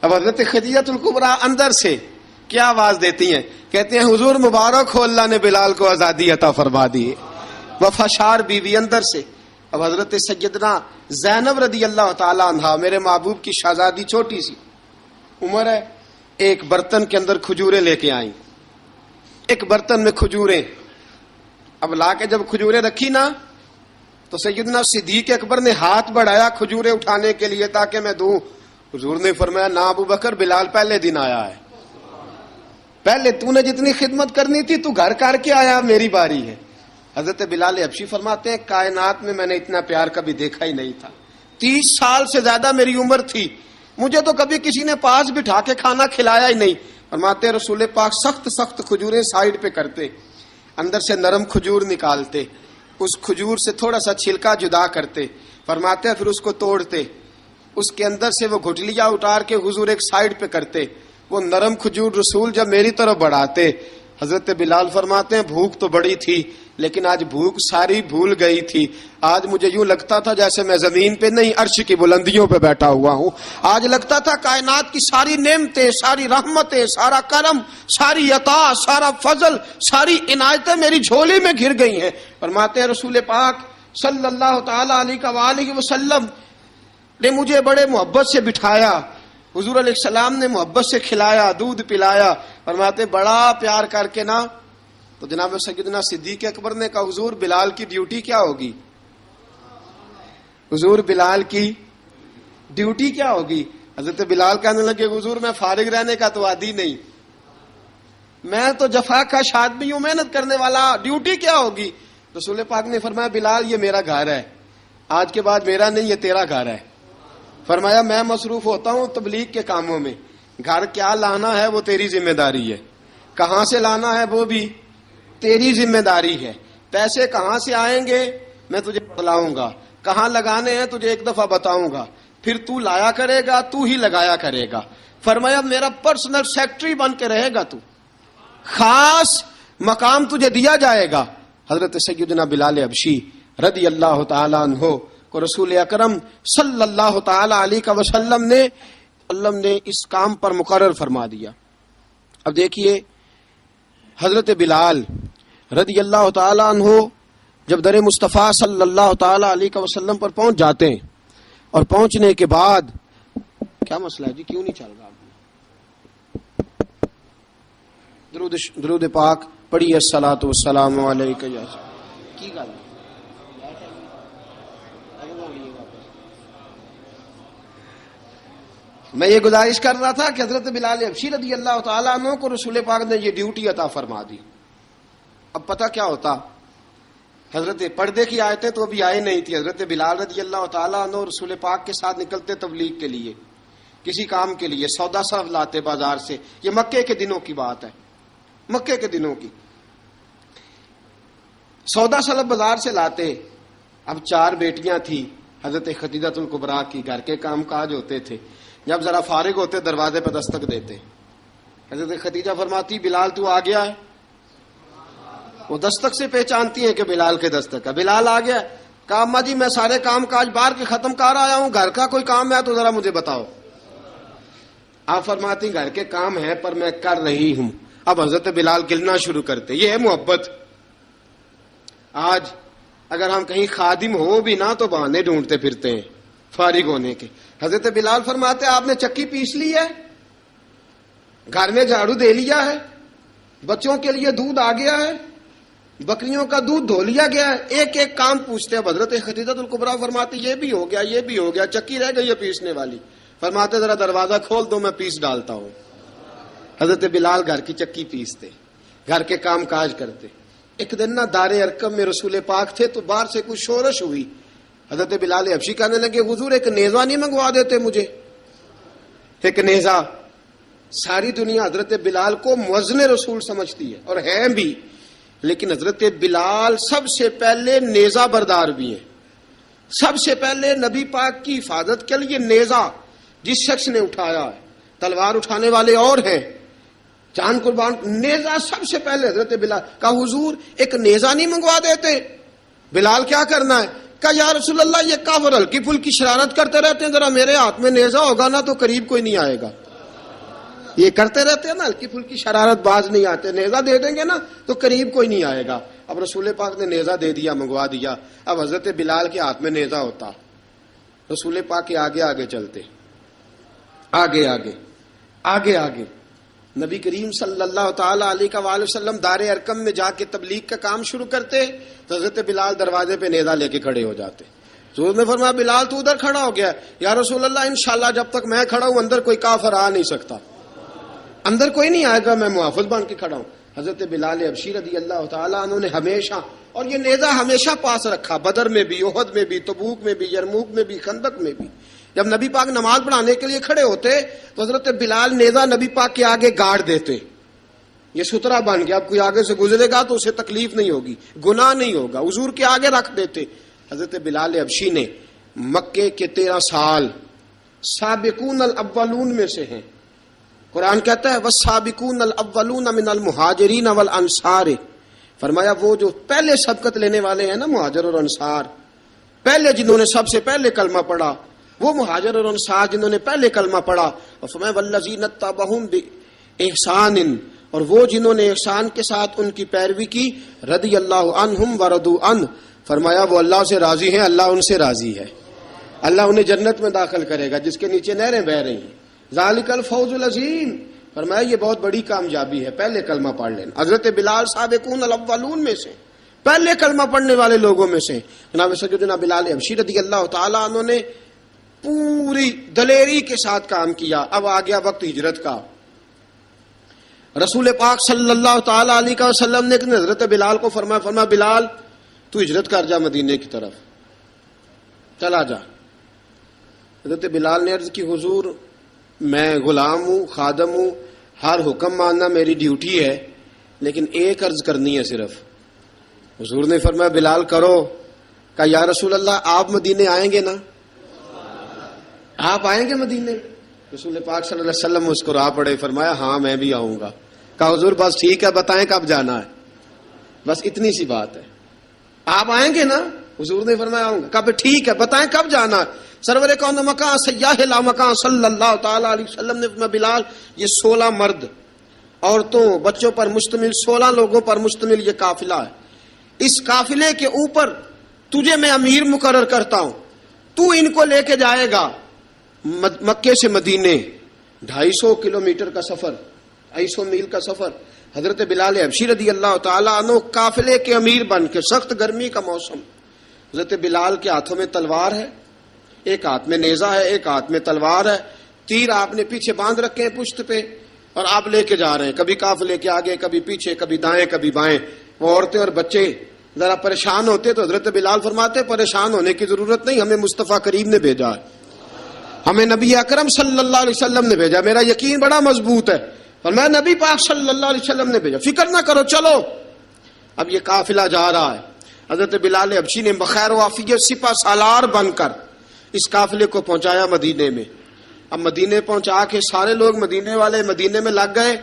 اب حضرت خدیجہ الکبریٰ اندر سے کیا آواز دیتی ہیں، کہتے ہیں حضور مبارک ہو، اللہ نے بلال کو آزادی عطا فرما دی۔ وفاشار بیوی اندر سے۔ اب حضرت سیدنا زینب رضی اللہ تعالی عنہا، میرے محبوب کی شہزادی، چھوٹی سی عمر ہے، ایک برتن کے اندر کھجوریں لے کے آئیں، ایک برتن میں کھجوریں۔ اب لا کے جب کھجوریں رکھی نا تو سیدنا صدیق اکبر نے ہاتھ بڑھایا کھجوریں اٹھانے کے لیے تاکہ میں دوں۔ حضور نے فرمایا نہ ابو بکر، بلال پہلے دن آیا ہے، پہلے تو نے جتنی خدمت کرنی تھی تو گھر کر کے آیا، میری باری ہے۔ حضرت بلال حبشی فرماتے ہیں کائنات میں نے اتنا پیار کبھی دیکھا ہی نہیں تھا۔ 30 سال سے زیادہ میری عمر تھی، مجھے تو کبھی کسی نے پاس بٹھا کے کھانا کھلایا ہی نہیں۔ فرماتے ہیں رسول پاک سخت سخت کھجوریں سائڈ پہ کرتے، اندر سے نرم کھجور نکالتے، اس کھجور سے تھوڑا سا چھلکا جدا کرتے، فرماتے ہیں پھر اس کو توڑتے، اس کے اندر سے وہ گھٹلیاں اتار کے حضور ایک سائڈ پہ کرتے، وہ نرم کھجور رسول جب میری طرف بڑھاتے، حضرت بلال فرماتے ہیں بھوک تو بڑی تھی لیکن آج بھوک ساری بھول گئی تھی۔ آج مجھے یوں لگتا تھا جیسے میں زمین پہ نہیں عرش کی بلندیوں پہ بیٹھا ہوا ہوں۔ آج لگتا تھا کائنات کی ساری نعمتیں، ساری رحمتیں، سارا کرم، ساری عطا، سارا فضل، ساری عنایتیں میری جھولی میں گر گئی ہیں۔ فرماتے ہیں رسول پاک صلی اللہ تعالی علیہ وآلہ وسلم نے مجھے بڑے محبت سے بٹھایا، حضور علیہ السلام نے محبت سے کھلایا، دودھ پلایا۔ فرماتے بڑا پیار کر کے نا تو جناب سیدنا صدیق اکبر نے کہا حضور بلال کی ڈیوٹی کیا ہوگی؟ حضور بلال کی ڈیوٹی کیا ہوگی؟ حضرت بلال کہنے لگے حضور میں فارغ رہنے کا تو عادی نہیں، میں تو جفا کش آدمی ہوں، محنت کرنے والا، ڈیوٹی کیا ہوگی؟ رسول پاک نے فرمایا بلال یہ میرا گھر ہے، آج کے بعد میرا نہیں، یہ تیرا گھر ہے۔ فرمایا میں مصروف ہوتا ہوں تبلیغ کے کاموں میں، گھر کیا لانا ہے وہ تیری ذمہ داری ہے، کہاں سے لانا ہے وہ بھی تیری ذمہ داری ہے، پیسے کہاں سے آئیں گے میں تجھے بتلاؤں گا، کہاں لگانے ہیں تجھے ایک دفعہ بتاؤں گا، پھر تو لایا کرے گا، تو ہی لگایا کرے گا۔ فرمایا میرا پرسنل سیکٹری بن کے رہے گا، تو خاص مقام تجھے دیا جائے گا۔ حضرت سیدنا بلال حبشی رضی اللہ تعالی عنہ کو رسول اکرم صلی اللہ تعالی علیہ وسلم نے اس کام پر مقرر فرما دیا۔ اب دیکھیے حضرت بلال رضی اللہ تعالی عنہ جب در مصطفیٰ صلی اللہ تعالی علیہ وسلم پر پہنچ جاتے ہیں، اور پہنچنے کے بعد کیا مسئلہ ہے جی، کیوں نہیں چل رہا؟ درود پاک پڑھیے الصلاۃ والسلام علیک یا کی گل میں یہ گزارش کر رہا تھا کہ حضرت بلال حبشی رضی اللہ تعالیٰ عنہ کو رسول پاک نے یہ ڈیوٹی عطا فرما دی۔ اب پتہ کیا ہوتا، حضرت پردے کی آیتیں تو ابھی آئی نہیں تھی، حضرت بلال رضی اللہ تعالیٰ عنہ رسول پاک کے ساتھ نکلتے تبلیغ کے لیے، کسی کام کے لیے، سودا سب لاتے بازار سے، یہ مکے کے دنوں کی بات ہے، مکے کے دنوں کی سودا سلب بازار سے لاتے۔ اب 4 بیٹیاں تھیں حضرت خدیجہ الکبریٰ کی، گھر کے کام کاج ہوتے تھے، جب ذرا فارغ ہوتے دروازے پہ دستک دیتے، حضرت خدیجہ فرماتی بلال تو آ گیا ہے، وہ دستک سے پہچانتی ہیں کہ بلال کے دستک ہے، بلال آ گیا۔ کہا اماں جی میں سارے کام کاج باہر کے ختم کر آیا ہوں، گھر کا کوئی کام ہے تو ذرا مجھے بتاؤ۔ آپ فرماتی گھر کے کام ہے پر میں کر رہی ہوں۔ اب حضرت بلال گلنا شروع کرتے، یہ ہے محبت۔ آج اگر ہم کہیں خادم ہو بھی نہ تو بہانے ڈھونڈتے پھرتے ہیں فارغ ہونے کے۔ حضرت بلال فرماتے آپ نے چکی پیس لی ہے، گھر میں جھاڑو دے لیا ہے، بچوں کے لیے دودھ آ گیا ہے، بکریوں کا دودھ دھو لیا گیا ہے، ایک ایک کام پوچھتے ہیں۔ حضرت خدیجہ الکبریٰ فرماتے یہ بھی ہو گیا، یہ بھی ہو گیا، چکی رہ گئی ہے پیسنے والی۔ فرماتے ذرا دروازہ کھول دو میں پیس ڈالتا ہوں۔ حضرت بلال گھر کی چکی پیستے، گھر کے کام کاج کرتے۔ ایک دن نہ دار ارقم میں رسول پاک تھے تو باہر سے کچھ شورش ہوئی، حضرت بلال حبشی کہنے لگے حضور ایک نیزہ نہیں منگوا دیتے مجھے؟ ایک نیزہ۔ ساری دنیا حضرت بلال کو مؤذن رسول سمجھتی ہے اور ہے بھی، لیکن حضرت بلال سب سے پہلے نیزہ بردار بھی ہیں۔ سب سے پہلے نبی پاک کی حفاظت کے لیے نیزہ جس شخص نے اٹھایا ہے، تلوار اٹھانے والے اور ہیں، جان قربان، نیزہ سب سے پہلے حضرت بلال۔ کہا حضور ایک نیزہ نہیں منگوا دیتے؟ بلال کیا کرنا ہے؟ کہا یا رسول اللہ یہ کافر ہلکی پھلکی شرارت کرتے رہتے ہیں، ذرا میرے ہاتھ میں نیزہ ہوگا نا تو قریب کوئی نہیں آئے گا۔ یہ کرتے رہتے ہیں نا ہلکی پھلکی شرارت، باز نہیں آتے، نیزہ دے دیں گے نا تو قریب کوئی نہیں آئے گا۔ اب رسول پاک نے نیزہ دے دیا، منگوا دیا۔ اب حضرت بلال کے ہاتھ میں نیزہ ہوتا، رسول پاک کے آگے آگے چلتے، آگے آگے آگے آگے نبی کریم صلی اللہ تعالی علیہ وآلہ وسلم دار ارقم میں جا کے تبلیغ کا کام شروع کرتے تو حضرت بلال دروازے پہ نیزہ لے کے کھڑے ہو جاتے۔ حضور نے فرمایا بلال تو ادھر کھڑا ہو گیا، یا رسول اللہ انشاءاللہ جب تک میں کھڑا ہوں اندر کوئی کافر آ نہیں سکتا، اندر کوئی نہیں آئے گا، میں محافظ بن کے کھڑا ہوں. حضرت بلال حبشی رضی اللہ تعالیٰ عنہ نے ہمیشہ، اور یہ نیزہ ہمیشہ پاس رکھا، بدر میں بھی، احد میں بھی، تبوک میں بھی، یرموک میں بھی، خندق میں بھی. جب نبی پاک نماز پڑھانے کے لیے کھڑے ہوتے تو حضرت بلال نیزہ نبی پاک کے آگے گاڑ دیتے. یہ سترا بن گیا، اب کوئی آگے سے گزرے گا تو اسے تکلیف نہیں ہوگی، گناہ نہیں ہوگا، حضور کے آگے رکھ دیتے. حضرت بلال حبشی نے مکے کے 13 سال سابقون الاولون میں سے ہیں. قرآن کہتا ہے والسابقون الاولون من المہاجرین والانصار، فرمایا وہ جو پہلے سبقت لینے والے ہیں نا، مہاجر اور انصار، پہلے جنہوں نے سب سے پہلے کلمہ پڑھا، وہ مہاجر اور انصار جنہوں نے پہلے کلمہ پڑھا. اور فرمایا والذین اتبعوہم باحسان، اور وہ جنہوں نے احسان کے ساتھ ان کی پیروی کی، رضی اللہ عنہم ورضوا عنہ، فرمایا وہ اللہ سے راضی ہیں، اللہ ان سے راضی ہے، اللہ انہیں جنت میں داخل کرے گا جس کے نیچے نہریں بہہ رہی ہیں. ذالک الفوز العظیم، فرمایا یہ بہت بڑی کامیابی ہے پہلے کلمہ پڑھ لینا. حضرت بلال سابقون الاولون میں سے، پہلے کلمہ پڑھنے والے لوگوں میں سے. جناب سیدنا بلال حبشی رضی اللہ تعالیٰ عنہ نے پوری دلیری کے ساتھ کام کیا. اب آ گیا وقت ہجرت کا. رسول پاک صلی اللہ تعالیٰ علیہ وسلم نے حضرت بلال کو فرمایا بلال تو ہجرت کر جا مدینے کی طرف، چلا جا. حضرت بلال نے عرض کی حضور میں غلام ہوں، خادم ہوں، ہر حکم ماننا میری ڈیوٹی ہے، لیکن ایک عرض کرنی ہے صرف. حضور نے فرمایا بلال کرو. کہا یا رسول اللہ آپ مدینے آئیں گے نا؟ آپ آئیں گے مدینے؟ رسول پاک صلی اللہ علیہ وسلم مسکرا پڑے، فرمایا ہاں میں بھی آؤں گا. کہا حضور بس ٹھیک ہے، بتائیں کب جانا ہے، بس اتنی سی بات ہے. آپ آئیں گے نا؟ حضور نے فرمایا آؤں گا. کہا ٹھیک ہے بتائیں کب جانا ہے. سرور کون مکان سیاح لا مکان صلی اللہ تعالیٰ علیہ وسلم نے فرمایا بلال یہ 16 مرد عورتوں بچوں پر مشتمل، 16 لوگوں پر مشتمل یہ قافلہ ہے. اس قافلے کے اوپر تجھے میں امیر مقرر کرتا ہوں، تو ان کو لے کے جائے گا مکے سے مدینے، 250 کلومیٹر کا سفر، 250 میل کا سفر. حضرت بلال حبشی رضی اللہ تعالیٰ عنہ قافلے کے امیر بن کے، سخت گرمی کا موسم، حضرت بلال کے ہاتھوں میں تلوار ہے، ایک ہاتھ میں نیزہ ہے، ایک ہاتھ میں تلوار ہے، تیر آپ نے پیچھے باندھ رکھے ہیں پشت پہ، اور آپ لے کے جا رہے ہیں، کبھی قافلے کے آگے، کبھی پیچھے، کبھی دائیں کبھی بائیں. وہ عورتیں اور بچے ذرا پریشان ہوتے تو حضرت بلال فرماتے پریشان ہونے کی ضرورت نہیں، ہمیں مصطفیٰ کریم نے بھیجا ہے، ہمیں نبی اکرم صلی اللہ علیہ وسلم نے بھیجا، میرا یقین بڑا مضبوط ہے، اور میں نبی پاک صلی اللہ علیہ وسلم نے بھیجا، فکر نہ کرو چلو. اب یہ قافلہ جا رہا ہے. حضرت بلال حبشی نے بخیر و عافیت سپہ سالار بن کر اس قافلے کو پہنچایا مدینے میں. اب مدینے پہنچا کے سارے لوگ مدینے والے مدینے میں لگ گئے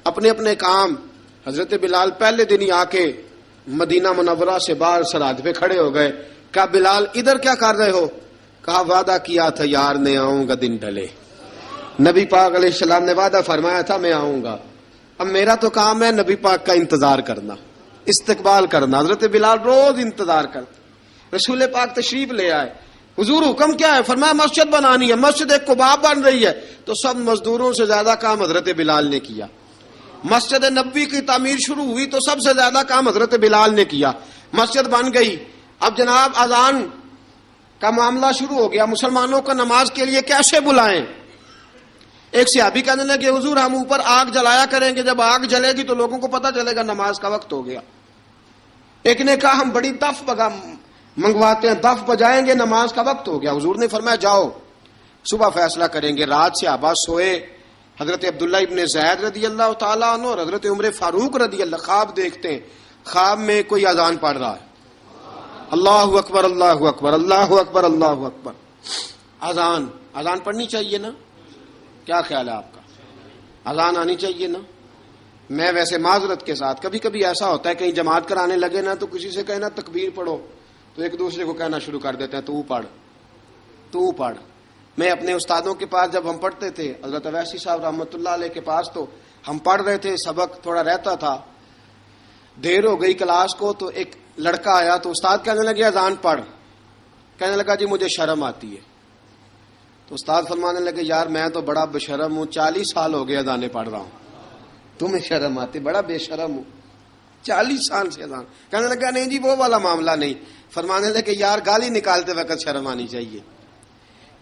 اپنے اپنے کام. حضرت بلال پہلے دن ہی آ کے مدینہ منورہ سے باہر سرحد پہ کھڑے ہو گئے. کہا بلال ادھر کیا کر رہے ہو؟ کہا وعدہ کیا تھا یار نے آؤں گا دن ڈھلے، نبی پاک علیہ السلام نے وعدہ فرمایا تھا میں آؤں گا، اب میرا تو کام ہے نبی پاک کا انتظار کرنا، استقبال کرنا. حضرت بلال روز انتظار کرتے. رسول پاک تشریف لے آئے. حضور حکم کیا ہے؟ فرمایا مسجد بنانی ہے، مسجد ایک قباء بن رہی ہے. تو سب مزدوروں سے زیادہ کام حضرت بلال نے کیا. مسجد نبوی کی تعمیر شروع ہوئی تو سب سے زیادہ کام حضرت بلال نے کیا. مسجد بن گئی. اب جناب اذان کا معاملہ شروع ہو گیا، مسلمانوں کو نماز کے لیے کیسے بلائیں؟ ایک صحابی کہنے لگے حضور ہم اوپر آگ جلایا کریں گے، جب آگ جلے گی تو لوگوں کو پتہ چلے گا نماز کا وقت ہو گیا. ایک نے کہا ہم بڑی دف منگواتے ہیں، دف بجائیں گے، نماز کا وقت ہو گیا. حضور نے فرمایا جاؤ صبح فیصلہ کریں گے. رات سے صحابہ سوئے. حضرت عبداللہ ابن زید رضی اللہ تعالیٰ عنہ اور حضرت عمر فاروق رضی اللہ خواب دیکھتے ہیں، خواب میں کوئی اذان پڑھ رہا ہے، اللہ اکبر اللہ اکبر اللہ اکبر اللہ اکبر. اذان پڑھنی چاہیے نا؟ کیا خیال ہے آپ کا؟ اذان آنی چاہیے نا؟ میں ویسے معذرت کے ساتھ کبھی کبھی ایسا ہوتا ہے کہیں جماعت کرانے لگے نا تو کسی سے کہنا تکبیر پڑھو تو ایک دوسرے کو کہنا شروع کر دیتے ہیں تو پڑھ. میں اپنے استادوں کے پاس جب ہم پڑھتے تھے، حضرت اویسی صاحب رحمۃ اللہ علیہ کے پاس، تو ہم پڑھ رہے تھے، سبق تھوڑا رہتا تھا، دیر ہو گئی کلاس کو تو ایک لڑکا آیا تو استاد کہنے لگے اذان پڑھ. کہنے لگا جی مجھے شرم آتی ہے. تو استاد فرمانے لگے یار میں تو بڑا بے شرم ہوں، 40 سال ہو گئے اذانیں پڑھ رہا ہوں، تمہیں شرم آتی؟ بڑا بے شرم ہوں، 40 سال سے اذان. کہنے لگا نہیں جی وہ والا معاملہ نہیں. فرمانے لگے یار گالی نکالتے وقت شرم آنی چاہیے.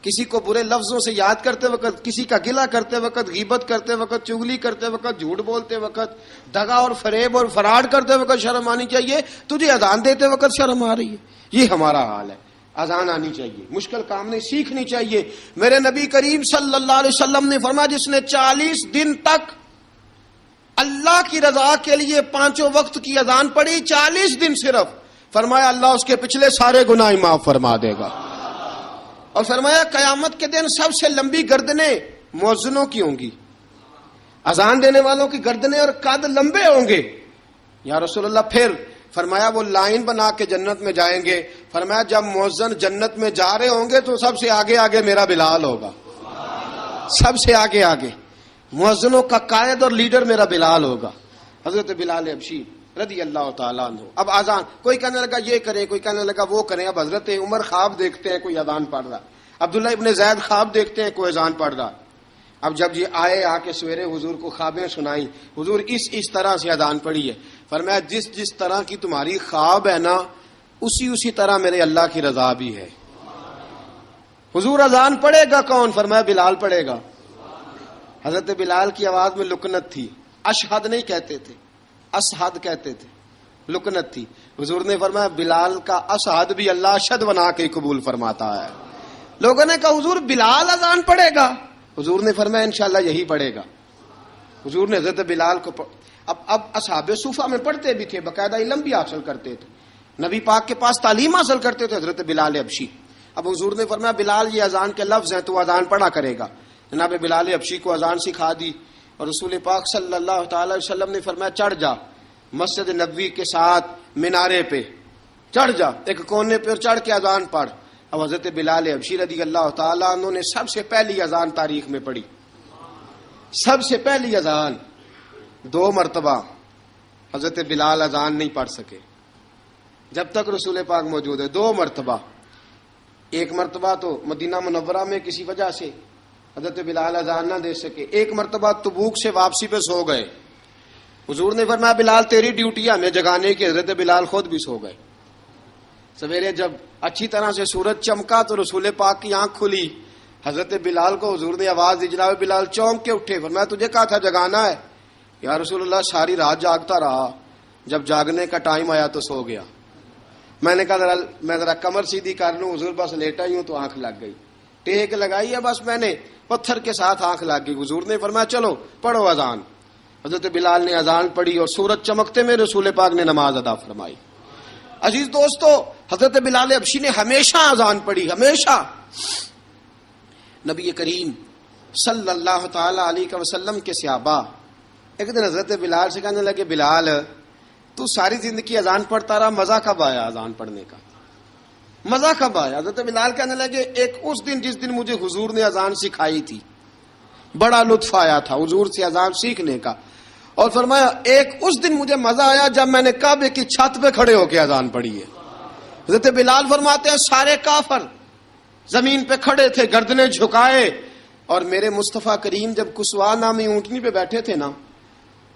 کسی کو برے لفظوں سے یاد کرتے وقت، کسی کا گلہ کرتے وقت، غیبت کرتے وقت، چغلی کرتے وقت، جھوٹ بولتے وقت، دغا اور فریب اور فراڈ کرتے وقت شرم آنی چاہیے. تجھے اذان دیتے وقت شرم آ رہی ہے. یہ ہمارا حال ہے. اذان آنی چاہیے، مشکل کام نہیں، سیکھنی چاہیے. میرے نبی کریم صلی اللہ علیہ وسلم نے فرمایا جس نے 40 دن تک اللہ کی رضا کے لیے 5 وقت کی اذان پڑھی، 40 دن صرف، فرمایا اللہ اس کے پچھلے سارے گناہ معاف فرما دے گا. اور فرمایا قیامت کے دن سب سے لمبی گردنیں مؤذنوں کی ہوں گی، اذان دینے والوں کی گردنیں اور قد لمبے ہوں گے. یا رسول اللہ پھر؟ فرمایا وہ لائن بنا کے جنت میں جائیں گے. فرمایا جب مؤذن جنت میں جا رہے ہوں گے تو سب سے آگے آگے میرا بلال ہوگا، سب سے آگے آگے مؤذنوں کا قائد اور لیڈر میرا بلال ہوگا، حضرت بلال حبشی رضی اللہ تعالیٰ عنہ. اب اذان کوئی کہنے لگا یہ کریں، کوئی کہنے لگا وہ کریں. اب حضرت عمر خواب دیکھتے ہیں کوئی اذان پڑھ رہا، عبداللہ ابن زید خواب دیکھتے ہیں کوئی اذان پڑھ رہا. اب جب یہ آئے آ کے سویرے حضور کو خوابیں سنائیں، حضور اس طرح سے اذان پڑھی ہے. فرمایا جس طرح کی تمہاری خواب ہے نا اسی طرح میرے اللہ کی رضا بھی ہے. حضور اذان پڑھے گا کون؟ فرمایا بلال پڑھے گا. حضرت بلال کی آواز میں لکنت تھی، اشہد نہیں کہتے تھے، اشہد کہتے تھے، لکنت تھی. حضور نے فرمایا بلال کا اشہد بھی اللہ اشہد بنا کے قبول فرماتا ہے. لوگوں نے کہا حضور بلال اذان پڑھے گا؟ حضور نے فرمایا انشاءاللہ یہی پڑھے گا. حضور نے حضرت بلال کو اب اصحاب صوفہ میں پڑھتے بھی تھے، باقاعدہ علم بھی حاصل کرتے تھے، نبی پاک کے پاس تعلیم حاصل کرتے تھے حضرت بلال حبشی. اب حضور نے فرمایا بلال یہ اذان کے لفظ ہیں تو اذان پڑھا کرے گا. جناب بلال حبشی کو اذان سکھا دی اور رسول پاک صلی اللہ تعالی علیہ وسلم نے فرمایا چڑھ جا مسجد نبوی کے ساتھ مینارے پہ، چڑھ جا ایک کونے پہ اور چڑھ کے اذان پڑھ. اب حضرت بلال حبشی رضی اللہ تعالیٰ عنہ نے سب سے پہلی اذان تاریخ میں پڑھی، سب سے پہلی اذان. 2 مرتبہ حضرت بلال اذان نہیں پڑھ سکے جب تک رسول پاک موجود ہے. 2 مرتبہ، ایک مرتبہ تو مدینہ منورہ میں کسی وجہ سے حضرت بلال اذان نہ دے سکے، ایک مرتبہ تبوک سے واپسی پہ سو گئے. حضور نے فرمایا بلال تیری ڈیوٹی ہے ہمیں جگانے کی. حضرت بلال خود بھی سو گئے. سویرے جب اچھی طرح سے سورج چمکا تو رسول پاک کی آنکھ کھلی. حضرت بلال کو حضور نے آواز دی، جناب بلال چونک کے اٹھے. فرمایا تجھے کہا تھا جگانا ہے. یا رسول اللہ ساری رات جاگتا رہا، جب جاگنے کا ٹائم آیا تو سو گیا. میں نے کہا میں ذرا کمر سیدھی کر لوں. حضور بس لیٹا ہی ہوں تو آنکھ لگ گئی، ٹیک لگائی ہے بس میں نے، پتھر کے ساتھ آنکھ لگ گئی. حضور نے فرمایا چلو پڑھو اذان. حضرت بلال نے اذان پڑھی اور سورج چمکتے میں رسول پاک نے نماز ادا فرمائی. عزیز دوستو حضرت بلال حبشی نے ہمیشہ اذان پڑھی، ہمیشہ. نبی کریم صلی اللہ تعالی علیہ وسلم کے صحابہ ایک دن حضرت بلال سے کہنے لگے بلال تو ساری زندگی اذان پڑھتا رہا، مزہ کب آیا اذان پڑھنے کا، مزہ کب آیا؟ حضرت بلال کہنے لگے ایک اس دن جس دن مجھے حضور نے اذان سکھائی تھی بڑا لطف آیا تھا حضور سے اذان سیکھنے کا. اور فرمایا ایک اس دن مجھے مزہ آیا جب میں نے کعبے کی چھت پہ کھڑے ہو کے اذان پڑھی ہے. حضرت بلال فرماتے ہیں سارے کافر زمین پہ کھڑے تھے گردنیں جھکائے، اور میرے مصطفیٰ کریم جب کسوا نامی اونٹنی پہ بیٹھے تھے نا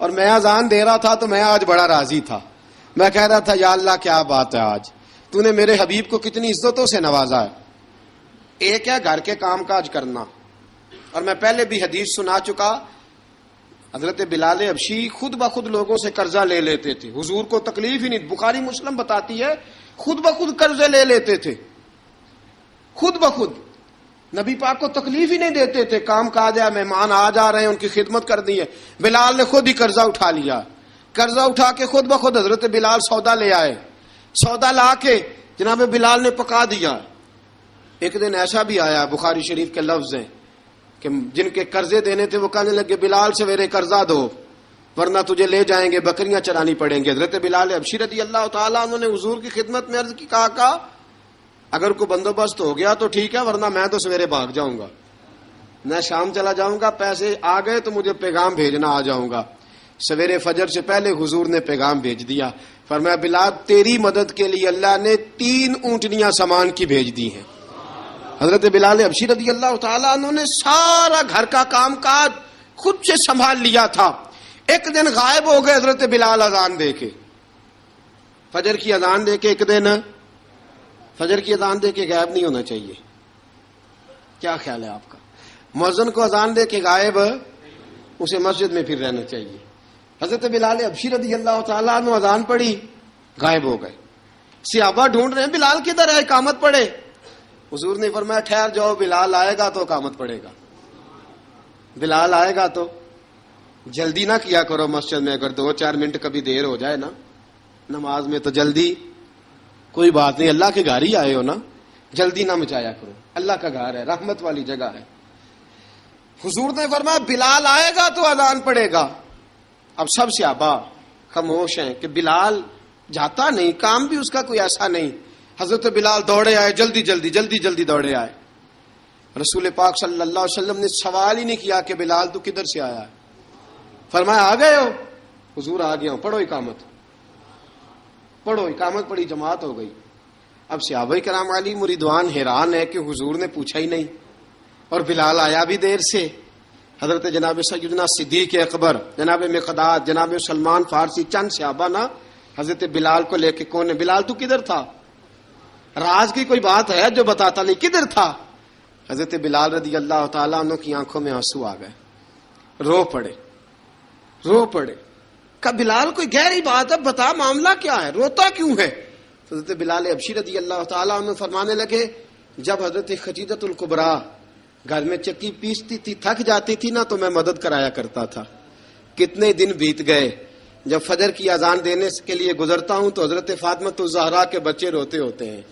اور میں اذان دے رہا تھا تو میں آج بڑا راضی تھا. میں کہہ رہا تھا یا اللہ کیا بات ہے، آج تو نے میرے حبیب کو کتنی عزتوں سے نوازا ہے. ایک ہے گھر کے کام کاج کرنا، اور میں پہلے بھی حدیث سنا چکا، حضرت بلال حبشی خود بخود لوگوں سے قرضہ لے لیتے تھے، حضور کو تکلیف ہی نہیں. بخاری مسلم بتاتی ہے خود بخود قرضے لے لیتے تھے، خود بخود نبی پاک کو تکلیف ہی نہیں دیتے تھے. کام کاج ہے، مہمان آ جا رہے ہیں، ان کی خدمت کرنی ہے. بلال نے خود ہی قرضہ اٹھا لیا، قرضہ اٹھا کے خود بخود حضرت بلال سودا لے آئے، سودا لا کے جناب بلال نے پکا دیا. ایک دن ایسا بھی آیا بخاری شریف کے لفظ ہیں کہ جن کے قرضے دینے تھے وہ کہنے لگے بلال سویرے قرضہ دو ورنہ تجھے لے جائیں گے، بکریاں چرانی پڑیں گے. حضرت بلال حبشی رضی اللہ تعالیٰ انہوں نے حضور کی خدمت میں عرض کی، کہا اگر کوئی بندوبست ہو گیا تو ٹھیک ہے ورنہ میں تو سویرے بھاگ جاؤں گا، میں شام چلا جاؤں گا، پیسے آ گئے تو مجھے پیغام بھیجنا آ جاؤں گا. سویرے فجر سے پہلے حضور نے پیغام بھیج دیا. فرمایا بلال تیری مدد کے لیے اللہ نے 3 اونٹنیاں سامان کی بھیج دی ہیں. حضرت بلال حبشی رضی اللہ تعالیٰ انہوں نے سارا گھر کا کام کاج خود سے سنبھال لیا تھا. ایک دن غائب ہو گئے حضرت بلال اذان دے کے، فجر کی اذان دے کے. ایک دن فجر کی اذان دے کے غائب نہیں ہونا چاہیے. کیا خیال ہے آپ کا؟ مؤذن کو اذان دے کے غائب اسے مسجد میں پھر رہنا چاہیے. حضرت بلال حبشی رضی اللہ تعالیٰ عنہ اذان پڑھی, غائب ہو گئے. صحابہ ڈھونڈ رہے ہیں بلال کدھر ہے, اقامت پڑھے. حضور نے فرمایا ٹھہر جاؤ, بلال آئے گا تو اقامت پڑھے گا. بلال آئے گا تو جلدی نہ کیا کرو مسجد میں, اگر 2-4 منٹ کبھی دیر ہو جائے نا نماز میں تو جلدی کوئی بات نہیں, اللہ کے گھر ہی آئے ہو نا, جلدی نہ مچایا کرو, اللہ کا گھر ہے, رحمت والی جگہ ہے. حضور نے فرمایا بلال آئے گا تو اذان پڑے گا. اب سب صحابہ خاموش ہیں کہ بلال جاتا نہیں, کام بھی اس کا کوئی ایسا نہیں. حضرت بلال دوڑے آئے, جلدی جلدی جلدی جلدی دوڑے آئے. رسول پاک صلی اللہ علیہ وسلم نے سوال ہی نہیں کیا کہ بلال تو کدھر سے آیا ہے, فرمایا آ گئے ہو؟ حضور آ گیا ہوں, پڑھو اقامت. پڑھو اقامت پڑھی, جماعت ہو گئی. اب صحابہ کرام علی مریدوان حیران ہے کہ حضور نے پوچھا ہی نہیں اور بلال آیا بھی دیر سے. حضرت جناب سیدنا صدیق اکبر, جناب مقداد, جناب سلمان فارسی, چند صحابہ نا حضرت بلال کو لے کے کون ہے, بلال تو کدھر تھا؟ راز کی کوئی بات ہے جو بتاتا نہیں, کدھر تھا؟ حضرت بلال رضی اللہ تعالیٰ عنہ کی آنکھوں میں آنسو آ گئے, رو پڑے. کہ بلال کوئی گہری بات ہے, بتا معاملہ کیا ہے, روتا کیوں ہے؟ حضرت بلال حبشی رضی اللہ تعالیٰ عنہ فرمانے لگے جب حضرت خدیجۃ الکبریٰ گھر میں چکی پیستی تھی, تھک جاتی تھی نا تو میں مدد کرایا کرتا تھا. کتنے دن بیت گئے, جب فجر کی اذان دینے کے لیے گزرتا ہوں تو حضرت فاطمہ الزہرا کے بچے روتے ہوتے ہیں.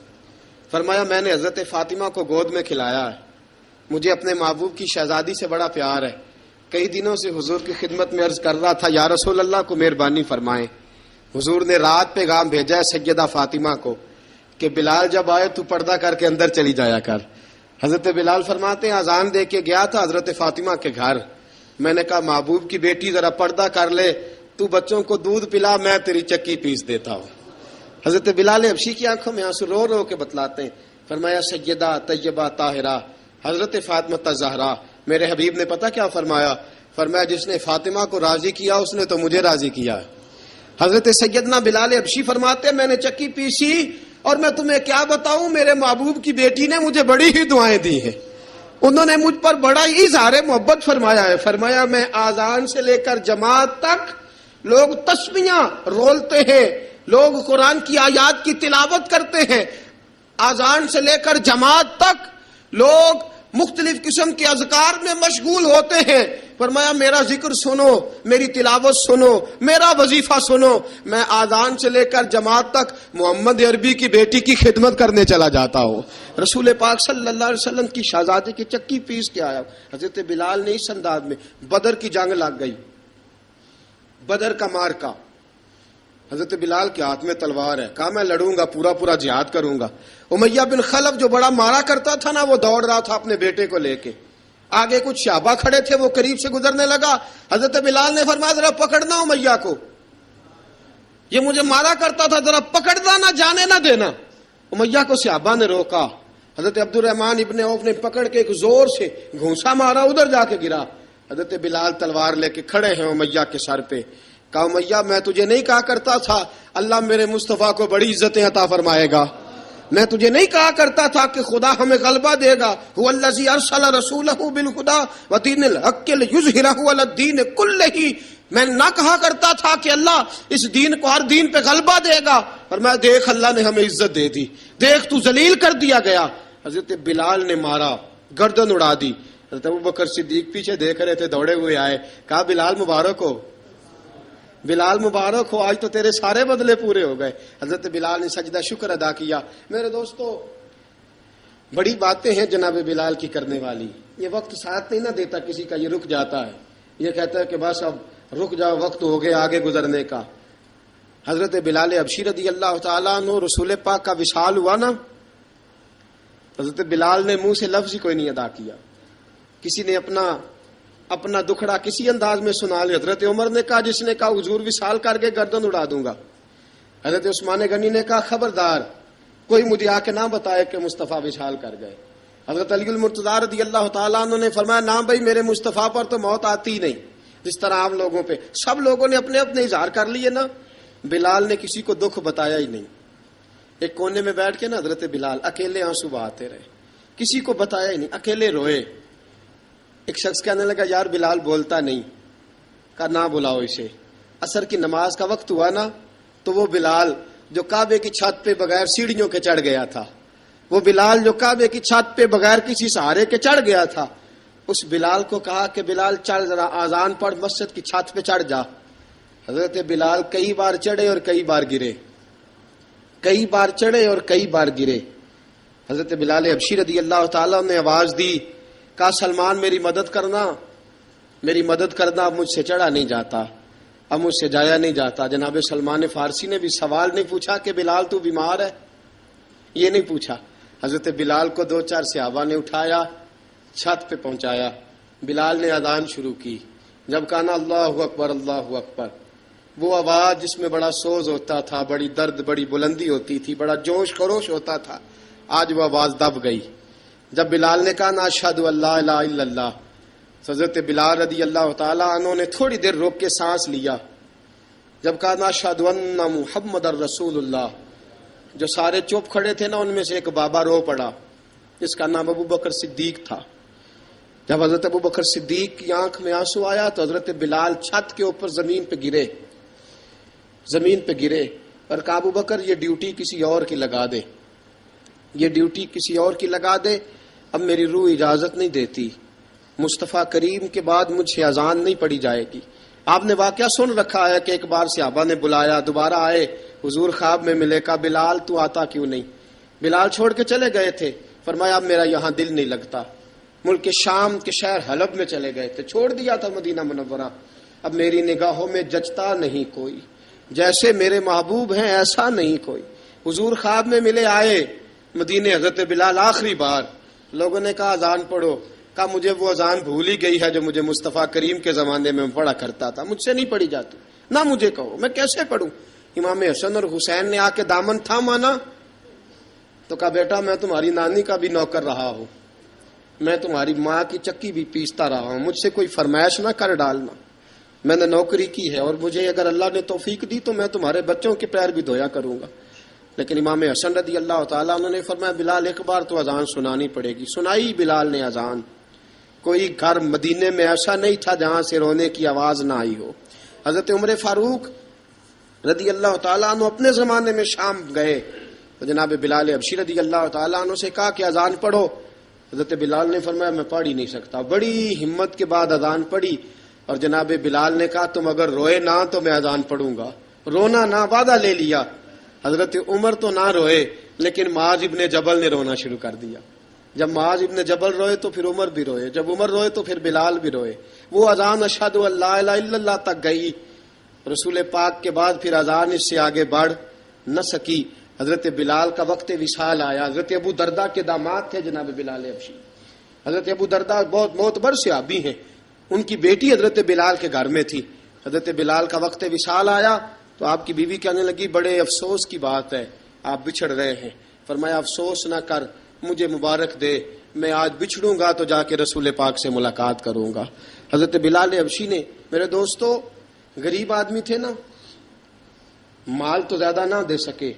فرمایا میں نے حضرت فاطمہ کو گود میں کھلایا ہے, مجھے اپنے محبوب کی شہزادی سے بڑا پیار ہے. کئی دنوں سے حضور کی خدمت میں عرض کر رہا تھا یا رسول اللہ کو مہربانی فرمائیں. حضور نے رات پیغام بھیجا ہے سیدہ فاطمہ کو کہ بلال جب آئے تو پردہ کر کے اندر چلی جایا کر. حضرت بلال فرماتے ہیں اذان دے کے گیا تھا حضرت فاطمہ کے گھر, میں نے کہا محبوب کی بیٹی ذرا پردہ کر لے, تو بچوں کو دودھ پلا, میں تیری چکی پیس دیتا ہوں. حضرت بلال حبشی کی آنکھوں میں آنسو رو رو کے بتلاتے ہیں. فرمایا سیدہ طیبہ طاہرہ حضرت فاطمہ الزہرا, میرے حبیب نے پتہ کیا فرمایا؟ فرمایا جس نے فاطمہ کو راضی کیا اس نے تو مجھے راضی کیا. حضرت سیدنا بلال حبشی فرماتے میں نے چکی پیسی اور میں تمہیں کیا بتاؤں, میرے محبوب کی بیٹی نے مجھے بڑی ہی دعائیں دی ہیں, انہوں نے مجھ پر بڑا ہی اظہار محبت فرمایا ہے. فرمایا میں آذان سے لے کر جماعت تک لوگ تسبیحاں رولتے ہیں, لوگ قرآن کی آیات کی تلاوت کرتے ہیں, آذان سے لے کر جماعت تک لوگ مختلف قسم کے اذکار میں مشغول ہوتے ہیں. فرمایا میرا ذکر سنو, میری تلاوت سنو, میرا وظیفہ سنو. میں آذان سے لے کر جماعت تک محمد عربی کی بیٹی کی خدمت کرنے چلا جاتا ہوں. رسول پاک صلی اللہ علیہ وسلم کی شہزادی کی چکی پیس کے آیا. حضرت بلال نے اس انداز میں, بدر کی جنگ لگ گئی, بدر کا مارکا, حضرت بلال کے ہاتھ میں تلوار ہے, کہا میں لڑوں گا, پورا جہاد کروں گا. امیہ بن خلف جو بڑا مارا کرتا تھا نا وہ دوڑ رہا تھا اپنے بیٹے کو لے کے, آگے کچھ صحابہ کھڑے تھے, وہ قریب سے گزرنے لگا. حضرت بلال نے فرمایا ذرا پکڑنا امیہ کو, یہ مجھے مارا کرتا تھا, ذرا پکڑنا, نہ جانے نہ دینا. امیہ کو صحابہ نے روکا. حضرت عبد الرحمن ابن عوف نے پکڑ کے ایک زور سے گھونسا مارا, ادھر جا کے گرا. حضرت بلال تلوار لے کے کھڑے ہیں امیہ کے سر پہ. کہا امیہ میں تجھے نہیں کہا کرتا تھا اللہ میرے مصطفیٰ کو بڑی عزتیں عطا فرمائے گا, میں تجھے نہیں کہا کرتا تھا کہ خدا ہمیں غلبہ دے گا, هو الذی ارسل رسولہ بالہدی ودین الحق لیظہرہ علی الدین کلہ, میں نہ کہا کرتا تھا کہ اللہ اس دین کو ہر دین پہ غلبہ دے گا, اور میں دیکھ اللہ نے ہمیں عزت دے دی, دیکھ تو ذلیل کر دیا گیا. حضرت بلال نے مارا, گردن اڑا دی. حضرت ابوبکر صدیق پیچھے دیکھ رہے تھے, دوڑے ہوئے آئے, کہا بلال مبارک ہو, بلال مبارک ہو, آج تو تیرے سارے بدلے پورے ہو گئے. حضرت بلال نے سجدہ شکر ادا کیا. میرے دوستو بڑی باتیں ہیں جناب بلال کی کرنے والی, یہ وقت ساتھ نہیں نہ دیتا کسی کا, یہ رک جاتا ہے, یہ کہتا ہے کہ بس اب رک جاؤ, وقت ہو گیا آگے گزرنے کا. حضرت بلال حبشی رضی اللہ تعالیٰ عنہ رسول پاک کا وصال ہوا نا, حضرت بلال نے منہ سے لفظ ہی کوئی نہیں ادا کیا. کسی نے اپنا دکھڑا کسی انداز میں سنا لیا. حضرت عمر نے کہا, جس نے کہا حضور وصال کر کے گردن اڑا دوں گا. حضرت عثمان غنی نے کہا خبردار کوئی مجھے آ کے نہ بتائے کہ مصطفیٰ وصال کر گئے. حضرت علی المرتضیٰ رضی اللہ تعالیٰ عنہ نے فرمایا نہ بھائی میرے مصطفیٰ پر تو موت آتی نہیں جس طرح عام لوگوں پہ. سب لوگوں نے اپنے اپنے اظہار کر لیے نا, بلال نے کسی کو دکھ بتایا ہی نہیں. ایک کونے میں بیٹھ کے نا حضرت بلال اکیلے آنسو بہاتے رہے. کسی کو بتایا ہی نہیں, اکیلے روئے. ایک شخص کہنے لگا یار بلال بولتا نہیں, کہا نہ بلاؤ اسے. عصر کی نماز کا وقت ہوا نا, تو وہ بلال جو کعبے کی چھت پہ بغیر سیڑھیوں کے چڑھ گیا تھا, وہ بلال جو کعبے کی چھت پہ بغیر کسی سہارے کے چڑھ گیا تھا, اس بلال کو کہا کہ بلال چڑھ ذرا, آذان پڑھ, مسجد کی چھت پہ چڑھ جا. حضرت بلال کئی بار چڑھے اور کئی بار گرے, کئی بار چڑھے اور کئی بار گرے. حضرت بلال حبشی رضی اللہ تعالیٰ نے آواز دی, کہا سلمان میری مدد کرنا, میری مدد کرنا, اب مجھ سے چڑھا نہیں جاتا, اب مجھ سے جایا نہیں جاتا. جناب سلمان فارسی نے بھی سوال نہیں پوچھا کہ بلال تو بیمار ہے, یہ نہیں پوچھا. حضرت بلال کو 2-4 صحابہ نے اٹھایا, چھت پہ پہنچایا. بلال نے اذان شروع کی. جب کہا نا اللہ اکبر اللہ اکبر, وہ آواز جس میں بڑا سوز ہوتا تھا, بڑی درد, بڑی بلندی ہوتی تھی, بڑا جوش خروش ہوتا تھا, آج وہ آواز دب گئی. جب بلال نے کہا نا اشہد ان لا الہ الا اللہ, حضرت بلال رضی اللہ تعالیٰ عنہ نے تھوڑی دیر روک کے سانس لیا. جب کہا نا اشہد ان محمد الرسول اللہ, جو سارے چپ کھڑے تھے نا ان میں سے ایک بابا رو پڑا, جس کا نام ابو بکر صدیق تھا. جب حضرت ابو بکر صدیق کی آنکھ میں آنسو آیا تو حضرت بلال چھت کے اوپر زمین پہ گرے, زمین پہ گرے, اور کہا ابو بکر یہ ڈیوٹی کسی اور کی لگا دے, یہ ڈیوٹی کسی اور کی لگا دے, اب میری روح اجازت نہیں دیتی, مصطفیٰ کریم کے بعد مجھ سے اذان نہیں پڑھی جائے گی. آپ نے واقعہ سن رکھا ہے کہ ایک بار صحابہ نے بلایا, دوبارہ آئے, حضور خواب میں ملے, کہا بلال تو آتا کیوں نہیں؟ بلال چھوڑ کے چلے گئے تھے. فرمایا اب میرا یہاں دل نہیں لگتا. ملک شام کے شہر حلب میں چلے گئے تھے, چھوڑ دیا تھا مدینہ منورہ, اب میری نگاہوں میں جچتا نہیں کوئی, جیسے میرے محبوب ہیں ایسا نہیں کوئی. حضور خواب میں ملے, آئے مدینے. حضرت بلال آخری بار, لوگوں نے کہا اذان پڑھو, کہا مجھے وہ اذان بھول ہی گئی ہے جو مجھے مصطفیٰ کریم کے زمانے میں پڑھا کرتا تھا, مجھ سے نہیں پڑھی جاتی, نہ مجھے کہو, میں کیسے پڑھوں. امام حسن اور حسین نے آ کے دامن تھاما نا, تو کہا بیٹا میں تمہاری نانی کا بھی نوکر رہا ہوں, میں تمہاری ماں کی چکی بھی پیستا رہا ہوں, مجھ سے کوئی فرمائش نہ کر ڈالنا, میں نے نوکری کی ہے, اور مجھے اگر اللہ نے توفیق دی تو میں تمہارے بچوں کے پیر بھی دھویا کروں گا. لیکن امام حسن رضی اللہ تعالیٰ انہوں نے فرمایا بلال ایک بار تو اذان سنانی پڑے گی. سنائی بلال نے اذان. کوئی گھر مدینے میں ایسا نہیں تھا جہاں سے رونے کی آواز نہ آئی ہو. حضرت عمر فاروق رضی اللہ تعالیٰ عنہ اپنے زمانے میں شام گئے تو جناب بلال حبشی رضی اللہ تعالیٰ عنہ سے کہا کہ اذان پڑھو. حضرت بلال نے فرمایا میں پڑھ ہی نہیں سکتا. بڑی ہمت کے بعد اذان پڑھی, اور جناب بلال نے کہا تم اگر روئے نہ تو میں اذان پڑھوں گا, رونا نہ, وعدہ لے لیا. حضرت عمر تو نہ روئے, لیکن معاذ ابن جبل نے رونا شروع کر دیا. جب معاذ ابن جبل روئے تو پھر عمر بھی روئے, جب عمر روئے تو پھر بلال بھی روئے. وہ اذان اشہد ان لا الہ الا اللہ تک گئی. رسول پاک کے بعد پھر اذان اس سے آگے بڑھ نہ سکی. حضرت بلال کا وقت وصال آیا. حضرت ابو درداء کے داماد تھے جناب بلال حبشی. حضرت ابو درداء بہت معتبر صحابی ہیں, ان کی بیٹی حضرت بلال کے گھر میں تھی. حضرت بلال کا وقت وصال آیا تو آپ کی بیوی کہنے لگی بڑے افسوس کی بات ہے, آپ بچھڑ رہے ہیں. فرمایا افسوس نہ کر, مجھے مبارک دے, میں آج بچھڑوں گا تو جا کے رسول پاک سے ملاقات کروں گا. حضرت بلال حبشی نے, میرے دوستو, غریب آدمی تھے نا, مال تو زیادہ نہ دے سکے,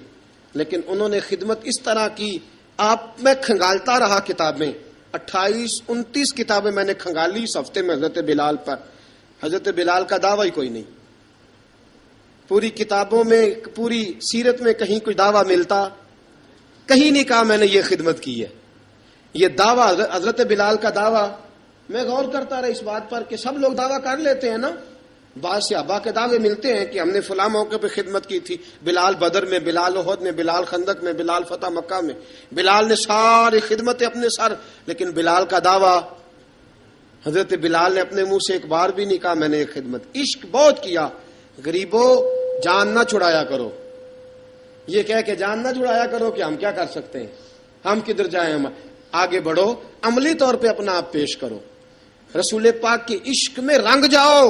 لیکن انہوں نے خدمت اس طرح کی. آپ میں کھنگالتا رہا کتابیں, 28-29 کتابیں میں نے کھنگالی اس ہفتے میں حضرت بلال پر. حضرت بلال کا دعویٰ ہی کوئی نہیں. پوری کتابوں میں, پوری سیرت میں کہیں کوئی دعویٰ ملتا, کہیں نہیں کہا میں نے یہ خدمت کی ہے. یہ دعویٰ حضرت بلال کا دعویٰ, میں غور کرتا رہا اس بات پر کہ سب لوگ دعویٰ کر لیتے ہیں نا, بعض صحابہ کے دعوے ملتے ہیں کہ ہم نے فلاں موقع پہ خدمت کی تھی, بلال بدر میں, بلال احد میں, بلال خندق میں, بلال فتح مکہ میں, بلال نے ساری خدمتیں اپنے سر. لیکن بلال کا دعویٰ, حضرت بلال نے اپنے منہ سے ایک بار بھی نہیں کہا میں نے یہ خدمت. عشق بہت کیا. غریبوں جان نہ چھڑایا کرو, یہ کہہ کے جان نہ چھڑایا کرو کہ ہم کیا کر سکتے ہیں, ہم کدھر جائیں, ہم آگے بڑھو, عملی طور پہ اپنا آپ پیش کرو, رسول پاک کے عشق میں رنگ جاؤ.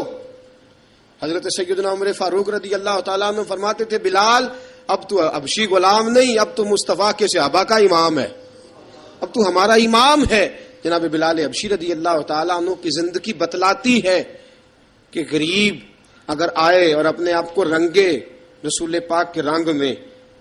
حضرت سیدنا عمر فاروق رضی اللہ تعالیٰ عنہ فرماتے تھے بلال اب تو حبشی غلام نہیں, اب تو مصطفیٰ کے صحابہ کا امام ہے, اب تو ہمارا امام ہے. جناب بلال حبشی رضی اللہ تعالیٰ عنہ کی زندگی بتلاتی ہے کہ غریب اگر آئے اور اپنے آپ کو رنگے رسول پاک کے رنگ میں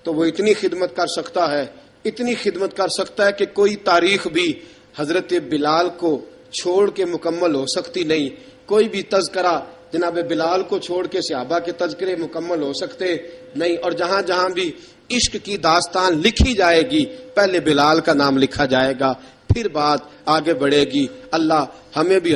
تو وہ اتنی خدمت کر سکتا ہے, اتنی خدمت کر سکتا ہے کہ کوئی تاریخ بھی حضرت بلال کو چھوڑ کے مکمل ہو سکتی نہیں، کوئی بھی تذکرہ جناب بلال کو چھوڑ کے صحابہ کے تذکرے مکمل ہو سکتے نہیں، اور جہاں جہاں بھی عشق کی داستان لکھی جائے گی پہلے بلال کا نام لکھا جائے گا، پھر بات آگے بڑھے گی۔ اللہ ہمیں بھی